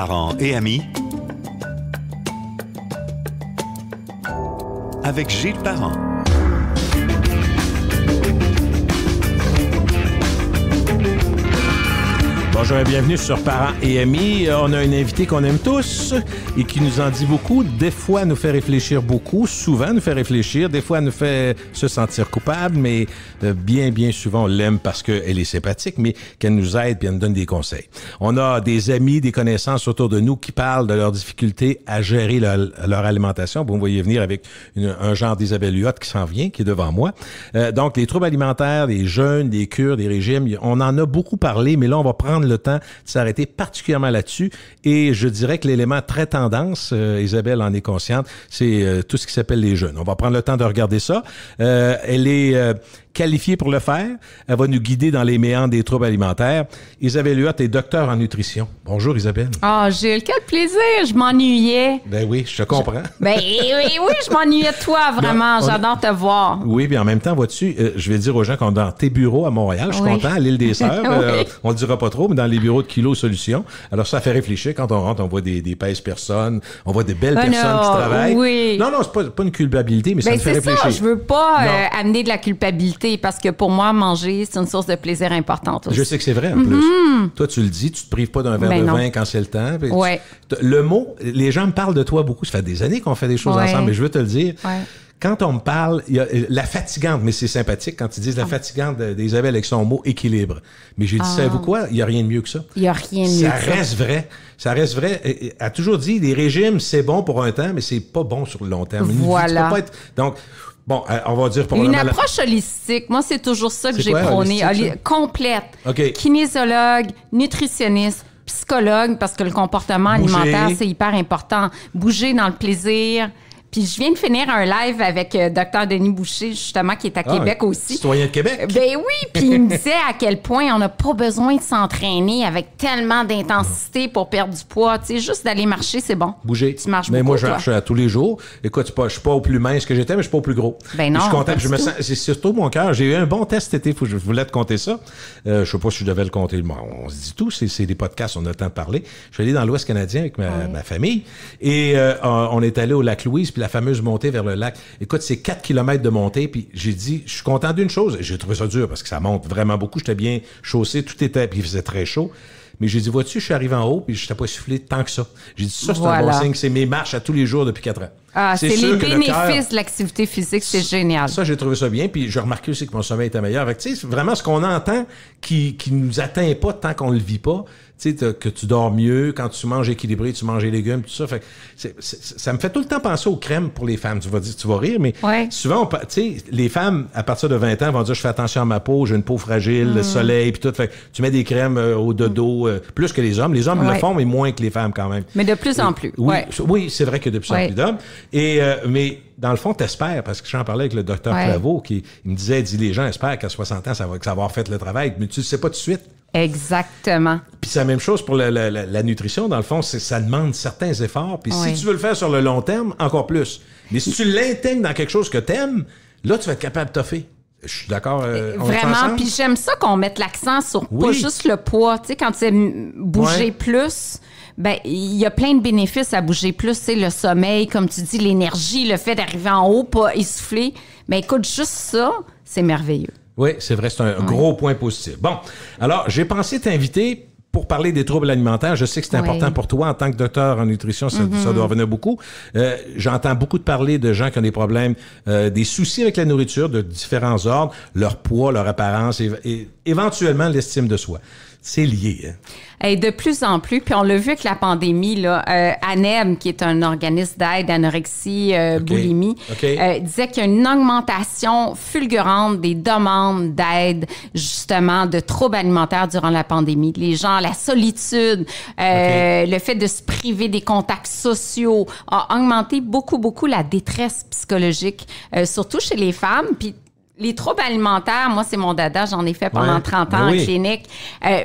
Parents et amis, avec Gilles Parent. Bonjour et bienvenue sur Parents et amis. On a un invité qu'on aime tous et qui nous en dit beaucoup. Des fois, nous fait réfléchir beaucoup. Souvent, nous fait réfléchir. Des fois, nous fait se sentir coupable. Mais bien souvent, on l'aime parce qu'elle est sympathique, mais qu'elle nous aide et elle nous donne des conseils. On a des amis, des connaissances autour de nous qui parlent de leurs difficultés à gérer leur alimentation. Vous me voyez venir avec un genre d'Isabelle Huot qui s'en vient, qui est devant moi. Donc, les troubles alimentaires, les jeûnes, les cures, des régimes, on en a beaucoup parlé, mais là, on va prendre le temps de s'arrêter particulièrement là-dessus. Et je dirais que l'élément très tendance, Isabelle en est consciente, c'est tout ce qui s'appelle les jeûnes. On va prendre le temps de regarder ça. Elle est qualifiée pour le faire. Elle va nous guider dans les méandres des troubles alimentaires. Isabelle Huot est docteur en nutrition. Bonjour Isabelle. Ah, Gilles, quel plaisir! Je m'ennuyais. Ben oui, je te comprends. Oui, je m'ennuyais de toi, vraiment. J'adore te voir. Oui, puis en même temps, vois-tu, je vais dire aux gens qu'on est dans tes bureaux à Montréal. Je suis content, à l'île des Sœurs. Oui. On le dira pas trop, mais dans les bureaux de Kilo Solutions. Alors ça fait réfléchir. Quand on rentre, on voit des pèses personnes, on voit des belles personnes qui travaillent. Oui. Non, c'est pas une culpabilité, mais ça me fait réfléchir. C'est ça, je veux pas amener de la culpabilité parce que pour moi, manger, c'est une source de plaisir importante aussi. Je sais que c'est vrai, en plus. Toi, tu le dis, tu te prives pas d'un verre de vin quand c'est le temps. Ouais. Le mot, les gens me parlent de toi beaucoup. Ça fait des années qu'on fait des choses ensemble, mais je veux te le dire. Ouais. Quand on me parle, il y a la fatigante, mais c'est sympathique quand ils disent la fatigante d'Isabelle avec son mot équilibre. Mais j'ai dit, savez-vous quoi? Il n'y a rien de mieux que ça. Il n'y a rien de mieux que ça. Ça reste vrai. Ça reste vrai. Elle a toujours dit, les régimes, c'est bon pour un temps, mais c'est pas bon sur le long terme. Voilà. Donc, bon, on va dire pour une approche holistique. Moi, c'est toujours ça que j'ai prôné. Complète. Okay. Kinésiologue, nutritionniste, psychologue, parce que le comportement alimentaire, c'est hyper important. Bouger dans le plaisir. Puis je viens de finir un live avec Dr Denis Boucher, justement, qui est à Québec aussi. Citoyen de Québec. Ben oui, puis il me disait à quel point on n'a pas besoin de s'entraîner avec tellement d'intensité pour perdre du poids. Tu sais, juste d'aller marcher, c'est bon. Bouger. Tu marches mais beaucoup, moi, je marche tous les jours. Écoute, je suis pas au plus mince que j'étais, mais je suis pas au plus gros. Ben non. Je suis content. Je me sens, c'est surtout mon cœur. J'ai eu un bon test cet été. Je voulais te compter ça. Je sais pas si je devais le compter. Bon, on se dit tout. C'est des podcasts. On a le temps de parler. Je suis allé dans l'Ouest canadien avec ma famille et on est allé au lac Louise puis la fameuse montée vers le lac. Écoute, c'est 4 km de montée, puis j'ai dit, je suis content d'une chose. J'ai trouvé ça dur parce que ça monte vraiment beaucoup. J'étais bien chaussé, tout était, puis il faisait très chaud. Mais j'ai dit, vois-tu, je suis arrivé en haut, puis je n'étais pas essoufflé tant que ça. J'ai dit, ça, c'est un bon signe. C'est mes marches à tous les jours depuis 4 ans. Ah, c'est les bénéfices de l'activité physique, c'est génial. Ça, j'ai trouvé ça bien, puis j'ai remarqué aussi que mon sommeil était meilleur. Tu sais, vraiment, ce qu'on entend qui nous atteint pas tant qu'on le vit pas, tu sais, que tu dors mieux, quand tu manges équilibré, tu manges les légumes, tout ça. Fait ça me fait tout le temps penser aux crèmes pour les femmes. Tu vas rire, mais souvent, tu sais, les femmes, à partir de 20 ans, vont dire, je fais attention à ma peau, j'ai une peau fragile, le soleil, puis tout. Fait tu mets des crèmes au dodo, plus que les hommes. Les hommes le font, mais moins que les femmes quand même. Mais de plus en plus. Oui, c'est vrai qu'il y a de plus en plus d'hommes. Et, mais dans le fond, t'espères, parce que j'en parlais avec le docteur Claveau, il me disait, les gens espèrent qu'à 60 ans, ça va avoir fait le travail, mais tu le sais pas tout de suite. Exactement. Puis c'est la même chose pour la nutrition. Dans le fond, ça demande certains efforts. Puis si tu veux le faire sur le long terme, encore plus. Mais si tu l'intègres dans quelque chose que t'aimes, là, tu vas être capable de toffer. Je suis d'accord. Vraiment. Puis j'aime ça qu'on mette l'accent sur pas juste le poids. Tu sais, quand tu aimes bouger plus, ben il y a plein de bénéfices à bouger plus. Tu sais, le sommeil, comme tu dis, l'énergie, le fait d'arriver en haut, pas essoufflé. Mais écoute, juste ça, c'est merveilleux. Oui, c'est vrai, c'est un gros point positif. Bon, alors, j'ai pensé t'inviter pour parler des troubles alimentaires. Je sais que c'est important pour toi en tant que docteur en nutrition, ça doit revenir beaucoup. J'entends beaucoup de parler de gens qui ont des problèmes, des soucis avec la nourriture de différents ordres, leur poids, leur apparence et éventuellement l'estime de soi. C'est lié, hein? Et de plus en plus, puis on l'a vu avec la pandémie, là, ANEB, qui est un organisme d'aide anorexie, boulimie, disait qu'il y a une augmentation fulgurante des demandes d'aide, justement, de troubles alimentaires durant la pandémie. Les gens, la solitude, le fait de se priver des contacts sociaux a augmenté beaucoup la détresse psychologique, surtout chez les femmes, puis les troubles alimentaires, moi, c'est mon dada. J'en ai fait pendant 30 ans en clinique.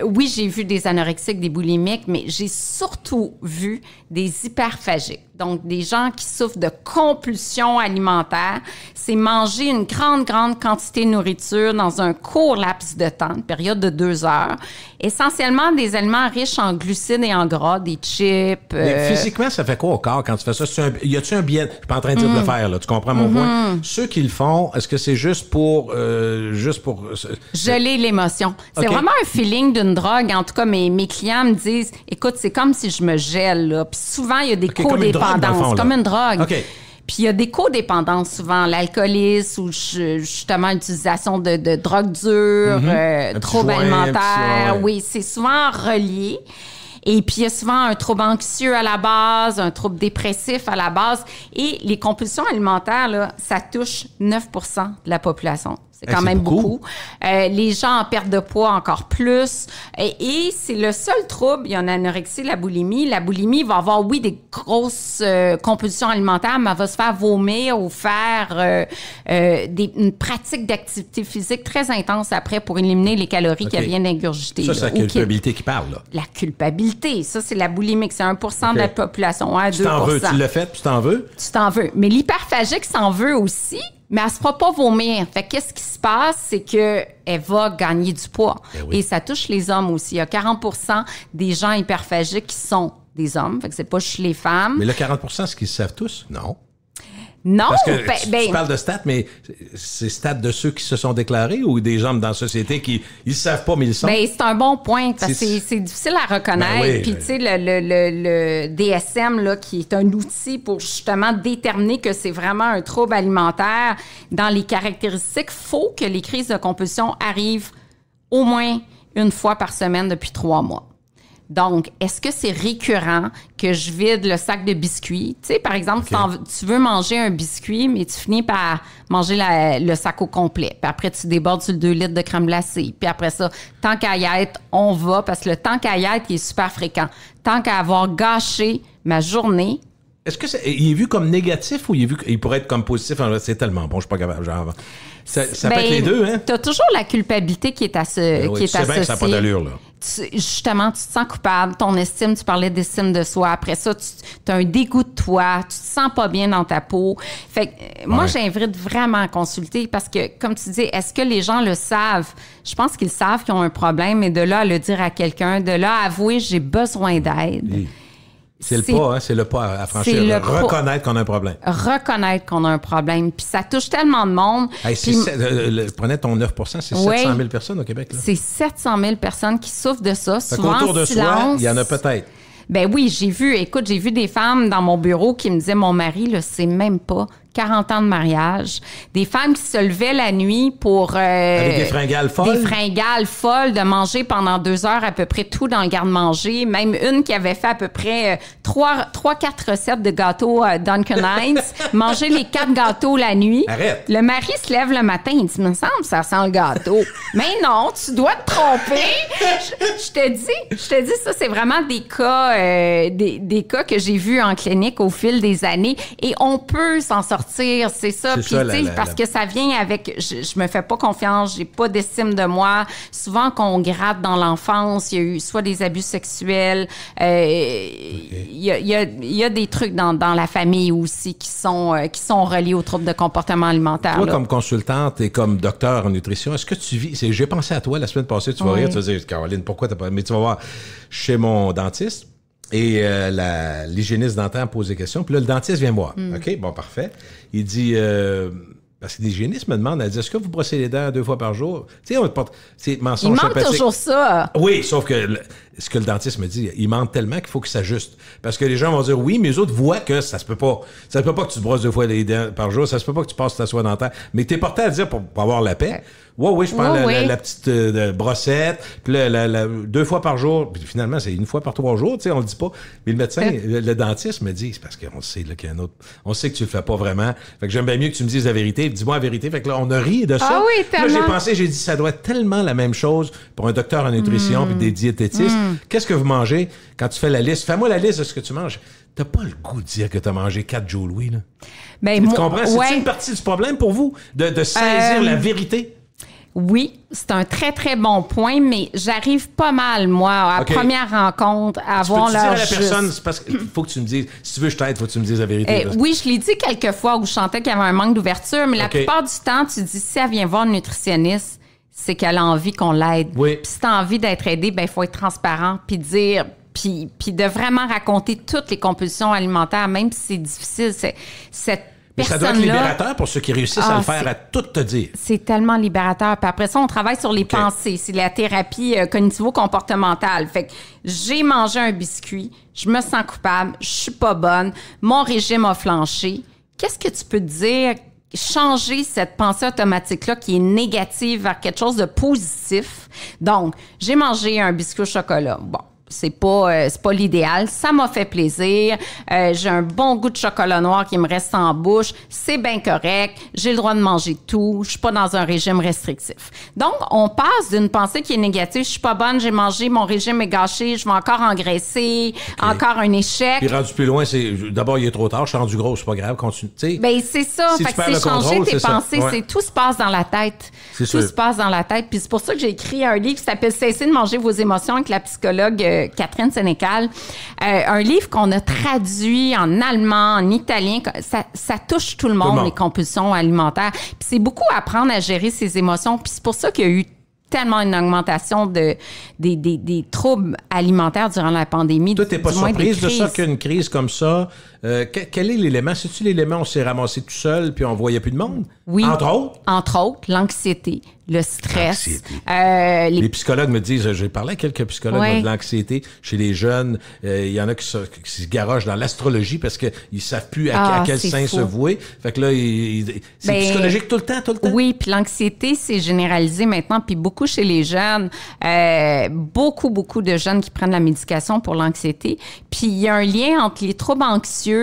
Oui, j'ai vu des anorexiques, des boulimiques, mais j'ai surtout vu des hyperphagiques. Donc, des gens qui souffrent de compulsion alimentaire, c'est manger une grande quantité de nourriture dans un court laps de temps, une période de 2 heures. Essentiellement des aliments riches en glucides et en gras, des chips. Mais physiquement, ça fait quoi au corps quand tu fais ça? Y a-tu un bien? Je suis pas en train de dire de le faire, là. Tu comprends mon point? Ceux qui le font, est-ce que c'est juste pour geler l'émotion. C'est vraiment un feeling d'une drogue. En tout cas, mes clients me disent, écoute, c'est comme si je me gèle, là. Puis souvent, il y a des codépendances. Comme une drogue. OK. Puis il y a des codépendances souvent, l'alcoolisme ou justement l'utilisation de drogues dures, troubles alimentaires. Oui, c'est souvent relié. Et puis, il y a souvent un trouble anxieux à la base, un trouble dépressif à la base. Et les compulsions alimentaires, là, ça touche 9 % de la population. C'est quand même beaucoup. Les gens en perte de poids encore plus. Et c'est le seul trouble. Il y a une anorexie, la boulimie. La boulimie va avoir, oui, des grosses compulsions alimentaires, mais elle va se faire vomir ou faire une pratique d'activité physique très intense après pour éliminer les calories qu'elle vient d'ingurgiter. Ça, c'est la culpabilité qui parle, là. La culpabilité. Ça, c'est la boulimique. C'est 1 % de la population. 2 Tu t'en veux. Tu l'as fait, puis tu t'en veux? Tu t'en veux. Mais l'hyperphagique s'en veut aussi. Mais elle se fera pas vomir. Fait qu'est-ce qui se passe? C'est que elle va gagner du poids. Oui. Et ça touche les hommes aussi. Il y a 40 % des gens hyperphagiques qui sont des hommes. Fait que c'est pas chez les femmes. Mais le 40 % est-ce qu'ils le savent tous? Non. Non. Parce que tu parles de stats, mais c'est stats de ceux qui se sont déclarés ou des gens dans la société qui ils savent pas, mais ils sont? Bien, c'est un bon point parce que c'est difficile à reconnaître. Puis, tu sais, le DSM, là, qui est un outil pour justement déterminer que c'est vraiment un trouble alimentaire, dans les caractéristiques, il faut que les crises de compulsion arrivent au moins une fois par semaine depuis 3 mois. Donc, est-ce que c'est récurrent que je vide le sac de biscuits? Tu sais, par exemple, tu veux manger un biscuit, mais tu finis par manger le sac au complet. Puis après, tu débordes sur le 2 litres de crème glacée. Puis après ça, tant qu'à y être, on va, parce que le temps qu'à y être, il est super fréquent. Tant qu'à avoir gâché ma journée. Est-ce que il est vu comme négatif ou il pourrait être comme positif? C'est tellement bon, je suis pas capable. Genre, ça peut être les deux, hein? Tu as toujours la culpabilité qui est associée. Tu sais bien que ça n'a pas d'allure, là. Justement, tu te sens coupable, ton estime, tu parlais d'estime de soi. Après ça, tu as un dégoût de toi, tu te sens pas bien dans ta peau. Fait que moi, j'invite vraiment à consulter parce que, comme tu dis, est-ce que les gens le savent? Je pense qu'ils savent qu'ils ont un problème, mais de là à le dire à quelqu'un, de là à avouer j'ai besoin d'aide. Oui. C'est le pas à franchir. Reconnaître qu'on a un problème. Reconnaître qu'on a un problème. Puis ça touche tellement de monde. Hey, prenez ton 9 %, c'est 700 000 personnes au Québec. Là. C'est 700 000 personnes qui souffrent de ça. Souvent autour de soi, il y en a peut-être. Ben oui, j'ai vu des femmes dans mon bureau qui me disaient, mon mari, là, c'est même pas 40 ans de mariage. Des femmes qui se levaient la nuit pour... avec des fringales folles? Des fringales folles, de manger pendant 2 heures à peu près tout dans le garde-manger. Même une qui avait fait à peu près 3-4 recettes de gâteaux Duncan Hines. Manger les 4 gâteaux la nuit. Arrête! Le mari se lève le matin, il dit, me semble, ça sent le gâteau. Mais non, tu dois te tromper. Je te dis, ça, c'est vraiment des cas, des cas que j'ai vus en clinique au fil des années. Et on peut s'en sortir. C'est ça. Puis, parce que ça vient avec... Je me fais pas confiance, j'ai pas d'estime de moi. Souvent, qu'on gratte dans l'enfance, il y a eu soit des abus sexuels, il y a des trucs dans la famille aussi qui sont reliés aux troubles de comportement alimentaire. Toi, comme consultante et comme docteur en nutrition, est-ce que tu vis... J'ai pensé à toi la semaine passée, tu vas rire, tu vas dire, Caroline, pourquoi t'as pas... Mais tu vas voir, chez mon dentiste, et l'hygiéniste dentaire me pose des questions. Puis là, le dentiste vient me voir. OK, bon, parfait. Il dit... parce que l'hygiéniste me demande, elle dit, est-ce que vous brossez les dents 2 fois par jour? Tu sais, c'est mensonge sympathique. Il manque toujours ça. Oui, sauf que ce que le dentiste me dit, il manque tellement qu'il faut que ça s'ajuste. Parce que les gens vont dire oui, mais les autres voient que ça se peut pas. Ça se peut pas que tu te brosses 2 fois les dents par jour. Ça se peut pas que tu passes ta soie dentaire. Mais t'es porté à dire pour avoir la paix. Oui, je prends la petite brossette, puis 2 fois par jour, puis finalement, c'est 1 fois par 3 jours, tu sais, on le dit pas. Mais le médecin, le dentiste me dit, c'est parce qu'on sait là, qu'il y a un autre, on sait que tu le fais pas vraiment. Fait que j'aime bien mieux que tu me dises la vérité, dis-moi la vérité. Fait que là, on a ri de ça. Ah oui, tellement. Là, j'ai dit, ça doit être tellement la même chose pour un docteur en nutrition puis des diététistes. Qu'est-ce que vous mangez quand tu fais la liste? Fais-moi la liste de ce que tu manges. T'as pas le goût de dire que t'as mangé 4 Joe Louis, là. Ben, tu comprends? C'est une partie du problème pour vous, de saisir la vérité? Oui, c'est un très, très bon point, mais j'arrive pas mal, moi, à la première rencontre, à avoir l'heure l'heure juste. Tu peux dire à la personne, juste. c'est parce qu'il faut que tu me dises, si tu veux que je t'aide, il faut que tu me dises la vérité. Oui, je l'ai dit quelques fois où je sentais qu'il y avait un manque d'ouverture, mais la plupart du temps, tu dis, si elle vient voir une nutritionniste, c'est qu'elle a envie qu'on l'aide. Oui. Puis si tu as envie d'être aidé, ben il faut être transparent, puis dire... Puis de vraiment raconter toutes les compulsions alimentaires, même si c'est difficile, Mais ça doit être libérateur pour ceux qui réussissent à le faire, à tout te dire. C'est tellement libérateur. Puis après ça, on travaille sur les pensées. C'est la thérapie cognitivo-comportementale. Fait que j'ai mangé un biscuit, je me sens coupable, je suis pas bonne, mon régime a flanché. Qu'est-ce que tu peux te dire? Changer cette pensée automatique-là qui est négative vers quelque chose de positif. Donc, j'ai mangé un biscuit au chocolat. Bon. C'est pas l'idéal. Ça m'a fait plaisir. J'ai un bon goût de chocolat noir qui me reste en bouche. C'est bien correct. J'ai le droit de manger tout. Je suis pas dans un régime restrictif. Donc, on passe d'une pensée qui est négative. Je suis pas bonne, j'ai mangé, mon régime est gâché, je vais encore engraisser, encore un échec. Puis rendu plus loin, c'est d'abord, il est trop tard, je suis rendu gros, c'est pas grave, continue. Ben c'est ça. Si fait tu que perds c'est le changer contrôle, tes c'est pensées. ça. Ouais. Tout se passe dans la tête. C'est tout sûr. se passe dans la tête. Puis c'est pour ça que j'ai écrit un livre qui s'appelle Cessez de manger vos émotions avec la psychologue Catherine Sénécal. Un livre qu'on a traduit en allemand, en italien. Ça touche tout le monde, les compulsions alimentaires. Puis c'est beaucoup apprendre à gérer ses émotions. Puis c'est pour ça qu'il y a eu tellement une augmentation des troubles alimentaires durant la pandémie. Toi, t'es pas surprise de ça qu'une crise comme ça? Quel est l'élément? C'est-tu l'élément où on s'est ramassé tout seul puis on voyait plus de monde? Oui. Entre autres? Entre autres, l'anxiété, le stress. Les psychologues me disent, j'ai parlé à quelques psychologues de l'anxiété chez les jeunes. Il y en a qui se garochent dans l'astrologie parce qu'ils savent plus à quel sein se vouer. Fait que là, c'est psychologique tout le temps? Oui, puis l'anxiété, c'est généralisé maintenant, puis beaucoup chez les jeunes. Beaucoup de jeunes qui prennent la médication pour l'anxiété. Puis il y a un lien entre les troubles anxieux,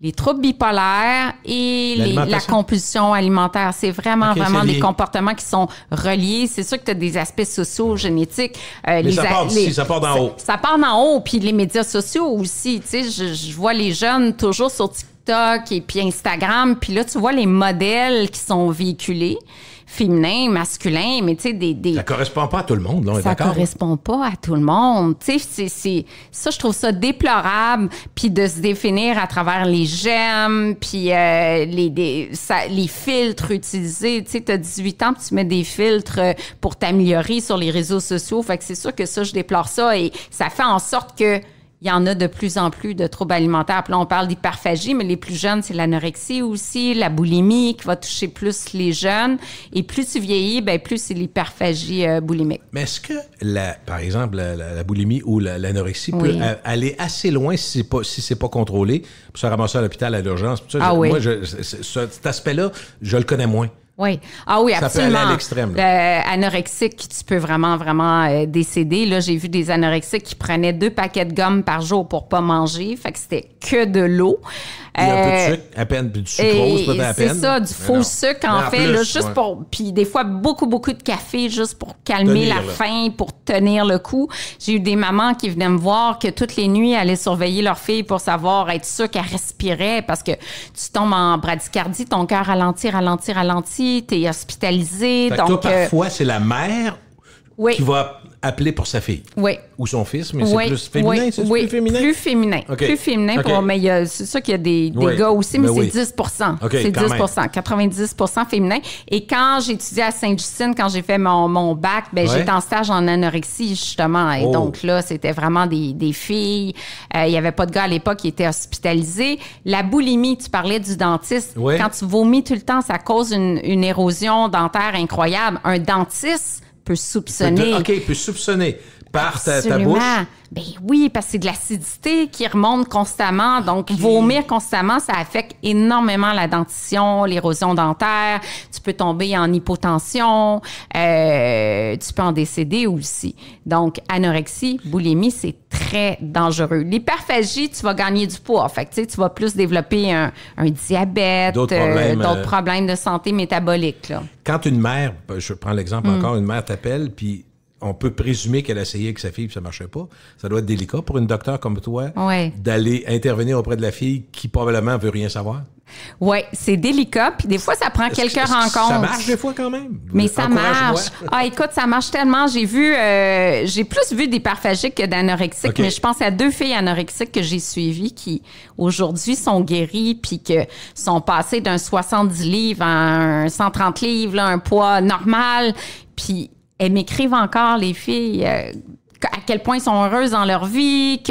les troubles bipolaires et la compulsion alimentaire. C'est vraiment des comportements qui sont reliés. C'est sûr que tu as des aspects sociaux, génétiques. Mais ça part d'ici, ça part d'en haut. Ça part d'en haut, puis les médias sociaux aussi. Tu sais, je vois les jeunes toujours sur TikTok et puis Instagram, puis là, tu vois les modèles qui sont véhiculés. Féminin, masculin, mais tu sais, Ça correspond pas à tout le monde, là, on est d'accord? Ça correspond pas à tout le monde. Tu sais, ça, je trouve ça déplorable, puis de se définir à travers les j'aime, puis les filtres utilisés. Tu sais, t'as 18 ans, puis tu mets des filtres pour t'améliorer sur les réseaux sociaux. Fait que c'est sûr que ça, je déplore ça, et ça fait en sorte que il y en a de plus en plus de troubles alimentaires. Puis là, on parle d'hyperphagie, mais les plus jeunes, c'est l'anorexie aussi, la boulimie qui va toucher plus les jeunes. Et plus tu vieillis, ben plus c'est l'hyperphagie boulimique. Mais est-ce que, par exemple, la boulimie ou l'anorexie peut aller assez loin si c'est pas contrôlé pour se ramasser à l'hôpital à l'urgence? Moi, cet aspect-là, je le connais moins. Oui. Ah oui, ça absolument. peut aller à l'extrême. Anorexique, tu peux vraiment décéder. Là, j'ai vu des anorexiques qui prenaient 2 paquets de gomme par jour pour pas manger. Fait que c'était que de l'eau. Et un peu de sucre, à peine, puis du sucrose, peut-être à peine. C'est ça, du faux sucre, en fait, plus, là, juste pour... Puis des fois, beaucoup de café, juste pour calmer la faim, pour tenir le coup. J'ai eu des mamans qui venaient me voir que toutes les nuits, allaient surveiller leur fille pour savoir, être sûre qu'elle respirait, parce que tu tombes en bradycardie, ton cœur ralentit, t'es hospitalisé. Fait que toi, parfois, c'est la mère qui va appeler pour sa fille. Oui. Ou son fils, mais c'est plus féminin, c'est plus féminin? Plus féminin. Okay. Plus féminin. Mais c'est sûr qu'il y a des gars aussi, mais c'est 10 c'est 10 90 féminin. Et quand j'ai étudié à Sainte-Justine, quand j'ai fait mon bac, j'étais en stage en anorexie, justement. Et donc là, c'était vraiment des filles. Il n'y avait pas de gars à l'époque qui étaient hospitalisés. La boulimie, tu parlais du dentiste. Quand tu vomis tout le temps, ça cause une érosion dentaire incroyable. Un dentiste peut soupçonner. Peut soupçonner par ta bouche. Ben oui, parce que c'est de l'acidité qui remonte constamment. Donc, vomir constamment, ça affecte énormément la dentition, l'érosion dentaire. Tu peux tomber en hypotension. Tu peux en décéder aussi. Donc, anorexie, boulimie, c'est très dangereux. L'hyperphagie, tu vas gagner du poids. Fait que, tu vas plus développer un diabète, d'autres problèmes de santé métabolique, là. Quand une mère, je prends l'exemple encore, une mère t'appelle, puis on peut présumer qu'elle a essayé avec sa fille puis ça marchait pas. Ça doit être délicat pour une docteure comme toi d'aller intervenir auprès de la fille qui probablement veut rien savoir. Oui, c'est délicat. Puis des fois, ça prend quelques rencontres. Ça marche des fois quand même. Mais ça marche. Ah, écoute, ça marche tellement. J'ai plus vu d'hyperphagiques que d'anorexiques, mais je pense à 2 filles anorexiques que j'ai suivies qui, aujourd'hui, sont guéries puis que sont passées d'un 70 livres à un 130 livres, là, un poids normal. Puis elles m'écrivent encore, les filles... à quel point ils sont heureuses dans leur vie,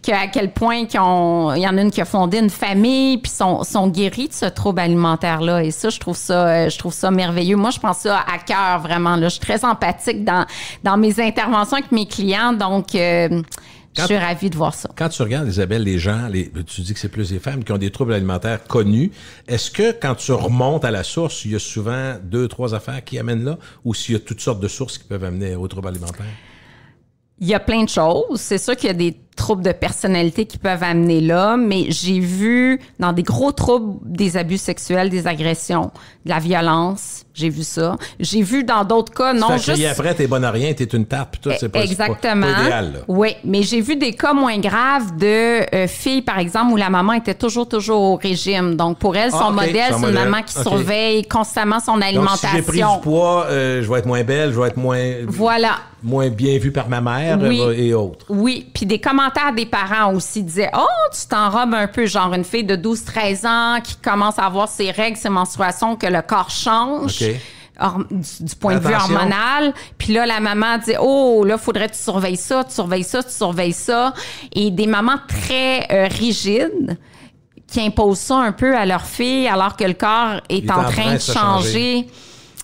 à quel point il y en a une qui a fondé une famille, puis sont guéris de ce trouble alimentaire-là. Et ça, je trouve ça merveilleux. Moi, je prends ça à cœur, vraiment. Là. Je suis très empathique dans mes interventions avec mes clients, donc je suis ravie de voir ça. Quand tu regardes, Isabelle, les gens, tu dis que c'est plus des femmes qui ont des troubles alimentaires connus. Est-ce que quand tu remontes à la source, il y a souvent 2-3 affaires qui amènent là, ou s'il y a toutes sortes de sources qui peuvent amener aux troubles alimentaires? Il y a plein de choses. C'est sûr qu'il y a des troubles de personnalité qui peuvent amener là, mais j'ai vu dans des gros troubles des abus sexuels, des agressions, de la violence. J'ai vu ça. J'ai vu dans d'autres cas, non, juste... Et après, t'es bonne à rien, t'es une tarte, puis tout, c'est pas, exactement. C'est pas idéal. Là. Oui, mais j'ai vu des cas moins graves de filles, par exemple, où la maman était toujours au régime. Donc, pour elle, son modèle, c'est une maman qui surveille constamment son alimentation. Donc, si j'ai pris du poids, je vais être moins belle, je vais être moins bien vue par ma mère et autres. Oui, puis des commentaires des parents aussi disaient « Oh, tu t'enrobes un peu, genre une fille de 12-13 ans qui commence à avoir ses règles, ses menstruations, que le corps change. Okay. Du point de vue hormonal. Puis là, la maman dit « Oh, là, faudrait que tu surveilles ça, tu surveilles ça, tu surveilles ça. » Et des mamans très rigides qui imposent ça un peu à leur fille alors que le corps est en train de changer.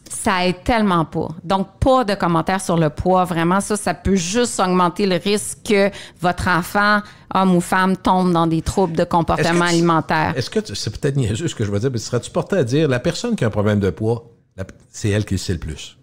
Ça aide tellement pas. Donc, pas de commentaires sur le poids. Vraiment, ça peut juste augmenter le risque que votre enfant, homme ou femme, tombe dans des troubles de comportement alimentaire. Est-ce que c'est peut-être niaiseux ce que je veux dire, mais serais-tu porté à dire la personne qui a un problème de poids, c'est elle qui le sait le plus?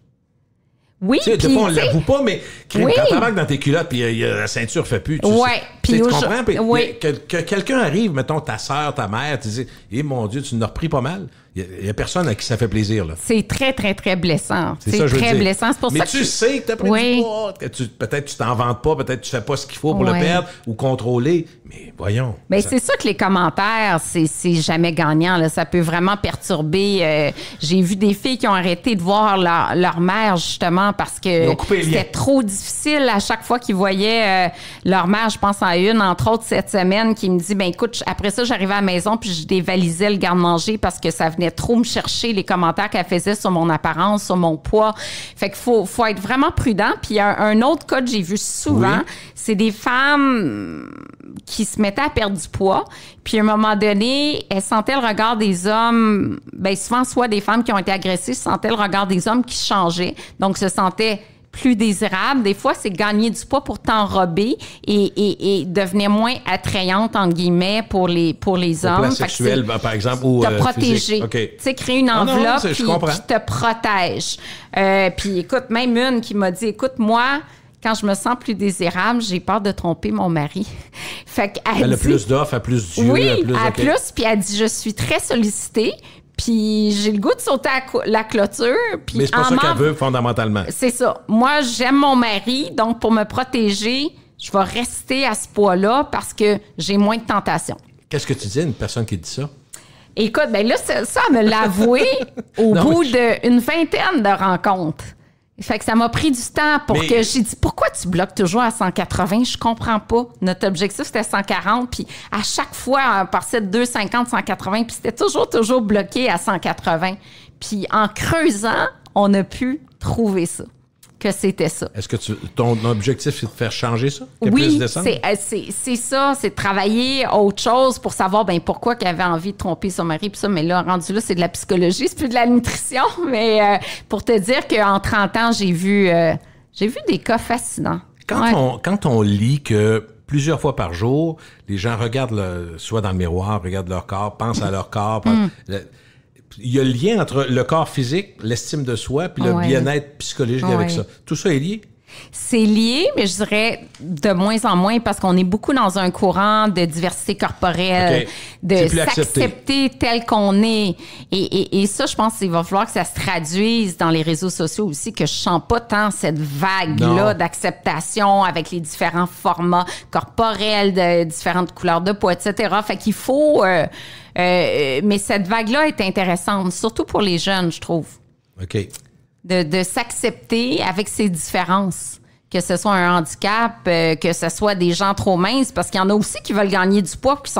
Oui, tu sais, des fois, on ne l'avoue pas, mais quand t'embarques dans tes culottes, puis la ceinture fait plus, tu comprends? Que quelqu'un arrive, mettons ta sœur, ta mère, tu dis « Eh mon Dieu, tu n'as repris pas mal ». Il n'y a personne à qui ça fait plaisir. Là. C'est très, très, très blessant. C'est ça, très blessant. C'est pour mais ça tu sais que tu as pris du poids. Peut-être tu t'en vantes pas, peut-être tu fais pas ce qu'il faut pour le perdre ou contrôler. Mais voyons. Mais c'est ça que les commentaires, c'est jamais gagnant. Là. Ça peut vraiment perturber. J'ai vu des filles qui ont arrêté de voir leur mère, justement, parce que c'était trop difficile à chaque fois qu'ils voyaient leur mère. Je pense à une, entre autres, cette semaine, qui me dit, ben écoute, après ça, j'arrivais à la maison puis je dévalisais le garde-manger parce que ça venait trop me chercher les commentaires qu'elle faisait sur mon apparence, sur mon poids. Fait qu'il faut être vraiment prudent. Puis il y a un autre cas que j'ai vu souvent, c'est des femmes qui se mettaient à perdre du poids. Puis à un moment donné, elles sentaient le regard des hommes, bien souvent, soit des femmes qui ont été agressées, sentaient le regard des hommes qui changeait. Donc, se sentaient plus désirable. Des fois, c'est gagner du poids pour t'enrober et devenir moins attrayante, entre guillemets, pour les hommes. Plan sexuel, par exemple, ou te protéger. Okay. Tu sais, créer une enveloppe qui te protège. Puis écoute, même une qui m'a dit, écoute, moi, quand je me sens plus désirable, j'ai peur de tromper mon mari. Fait qu'elle a plus d'offres, elle a plus d'yeux. Oui, elle a plus, puis elle dit, je suis très sollicitée. Puis j'ai le goût de sauter à la clôture. Puis mais c'est pas ça qu'elle veut, fondamentalement. C'est ça. Moi, j'aime mon mari, donc pour me protéger, je vais rester à ce poids-là parce que j'ai moins de tentation. Qu'est-ce que tu dis à une personne qui dit ça? Écoute, ben là, ça elle me l'a avoué au bout d'une vingtaine de rencontres. Fait que ça m'a pris du temps pour que j'ai dit pourquoi tu bloques toujours à 180? Je comprends pas. Notre objectif, c'était 140. Puis à chaque fois, on passait de 250, 180. Puis c'était toujours bloqué à 180. Puis en creusant, on a pu trouver ça. Que c'était ça. Est-ce que ton objectif, c'est de faire changer ça? Oui, c'est ça. C'est de travailler autre chose pour savoir pourquoi qu'elle avait envie de tromper son mari. Puis ça, mais là, rendu là, c'est de la psychologie, c'est plus de la nutrition. Mais pour te dire qu'en 30 ans, j'ai vu des cas fascinants. Quand on lit que plusieurs fois par jour, les gens regardent, soit dans le miroir, regardent leur corps, pensent à leur corps, il y a le lien entre le corps physique, l'estime de soi, puis le bien-être psychologique avec ça. Tout ça est lié? C'est lié, mais je dirais de moins en moins parce qu'on est beaucoup dans un courant de diversité corporelle, de s'accepter tel qu'on est. Et ça, je pense qu'il va falloir que ça se traduise dans les réseaux sociaux aussi, que je sens pas tant cette vague-là d'acceptation avec les différents formats corporels, de différentes couleurs de peau, etc. Fait qu'il faut... mais cette vague-là est intéressante, surtout pour les jeunes, je trouve. OK. De s'accepter avec ses différences. Que ce soit un handicap, que ce soit des gens trop minces, parce qu'il y en a aussi qui veulent gagner du poids, puis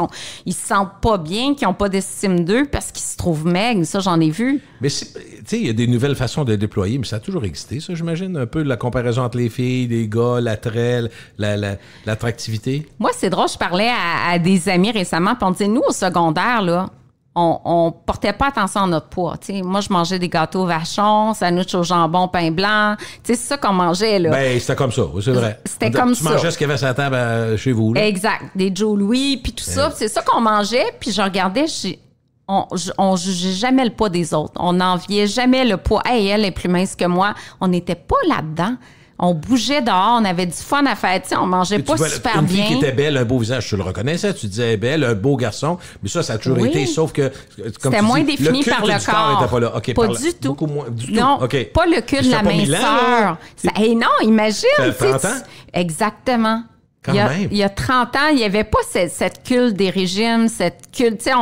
ils se sentent pas bien, qui n'ont pas d'estime d'eux parce qu'ils se trouvent maigres. Ça, j'en ai vu. Mais tu sais, il y a des nouvelles façons de déployer, mais ça a toujours existé, ça, j'imagine, un peu la comparaison entre les filles, les gars, l'attrait, l'attractivité. Moi, c'est drôle, je parlais à des amis récemment, puis on disait, nous, au secondaire, là, on portait pas attention à notre poids. T'sais. Moi, je mangeais des gâteaux vachons, sandwich au jambon, pain blanc. T'sais, c'est ça qu'on mangeait, là. Ben, c'était comme ça, c'est vrai. C'était comme ça. Tu mangeais ce qu'il y avait sur la table chez vous, là. Exact. Des Joe Louis, puis tout ça. C'est ça qu'on mangeait, puis je regardais, on jugeait jamais le poids des autres. On n'enviait jamais le poids. Hey, elle est plus mince que moi. On n'était pas là-dedans. On bougeait dehors, on avait du fun à faire, on mangeait pas super une bien. Une fille qui était belle, un beau visage, tu le reconnaissais, tu disais belle, un beau garçon, mais ça a toujours été, sauf que... C'était moins défini par le corps. Était pas là. Okay, pas du tout. Beaucoup moins, du non, tout. Okay. Pas le cul de la minceur. Non, imagine. Ça fait 30 ans? Exactement. Quand même. Il y a 30 ans, il n'y avait pas cette culte des régimes, cette culte, tu sais,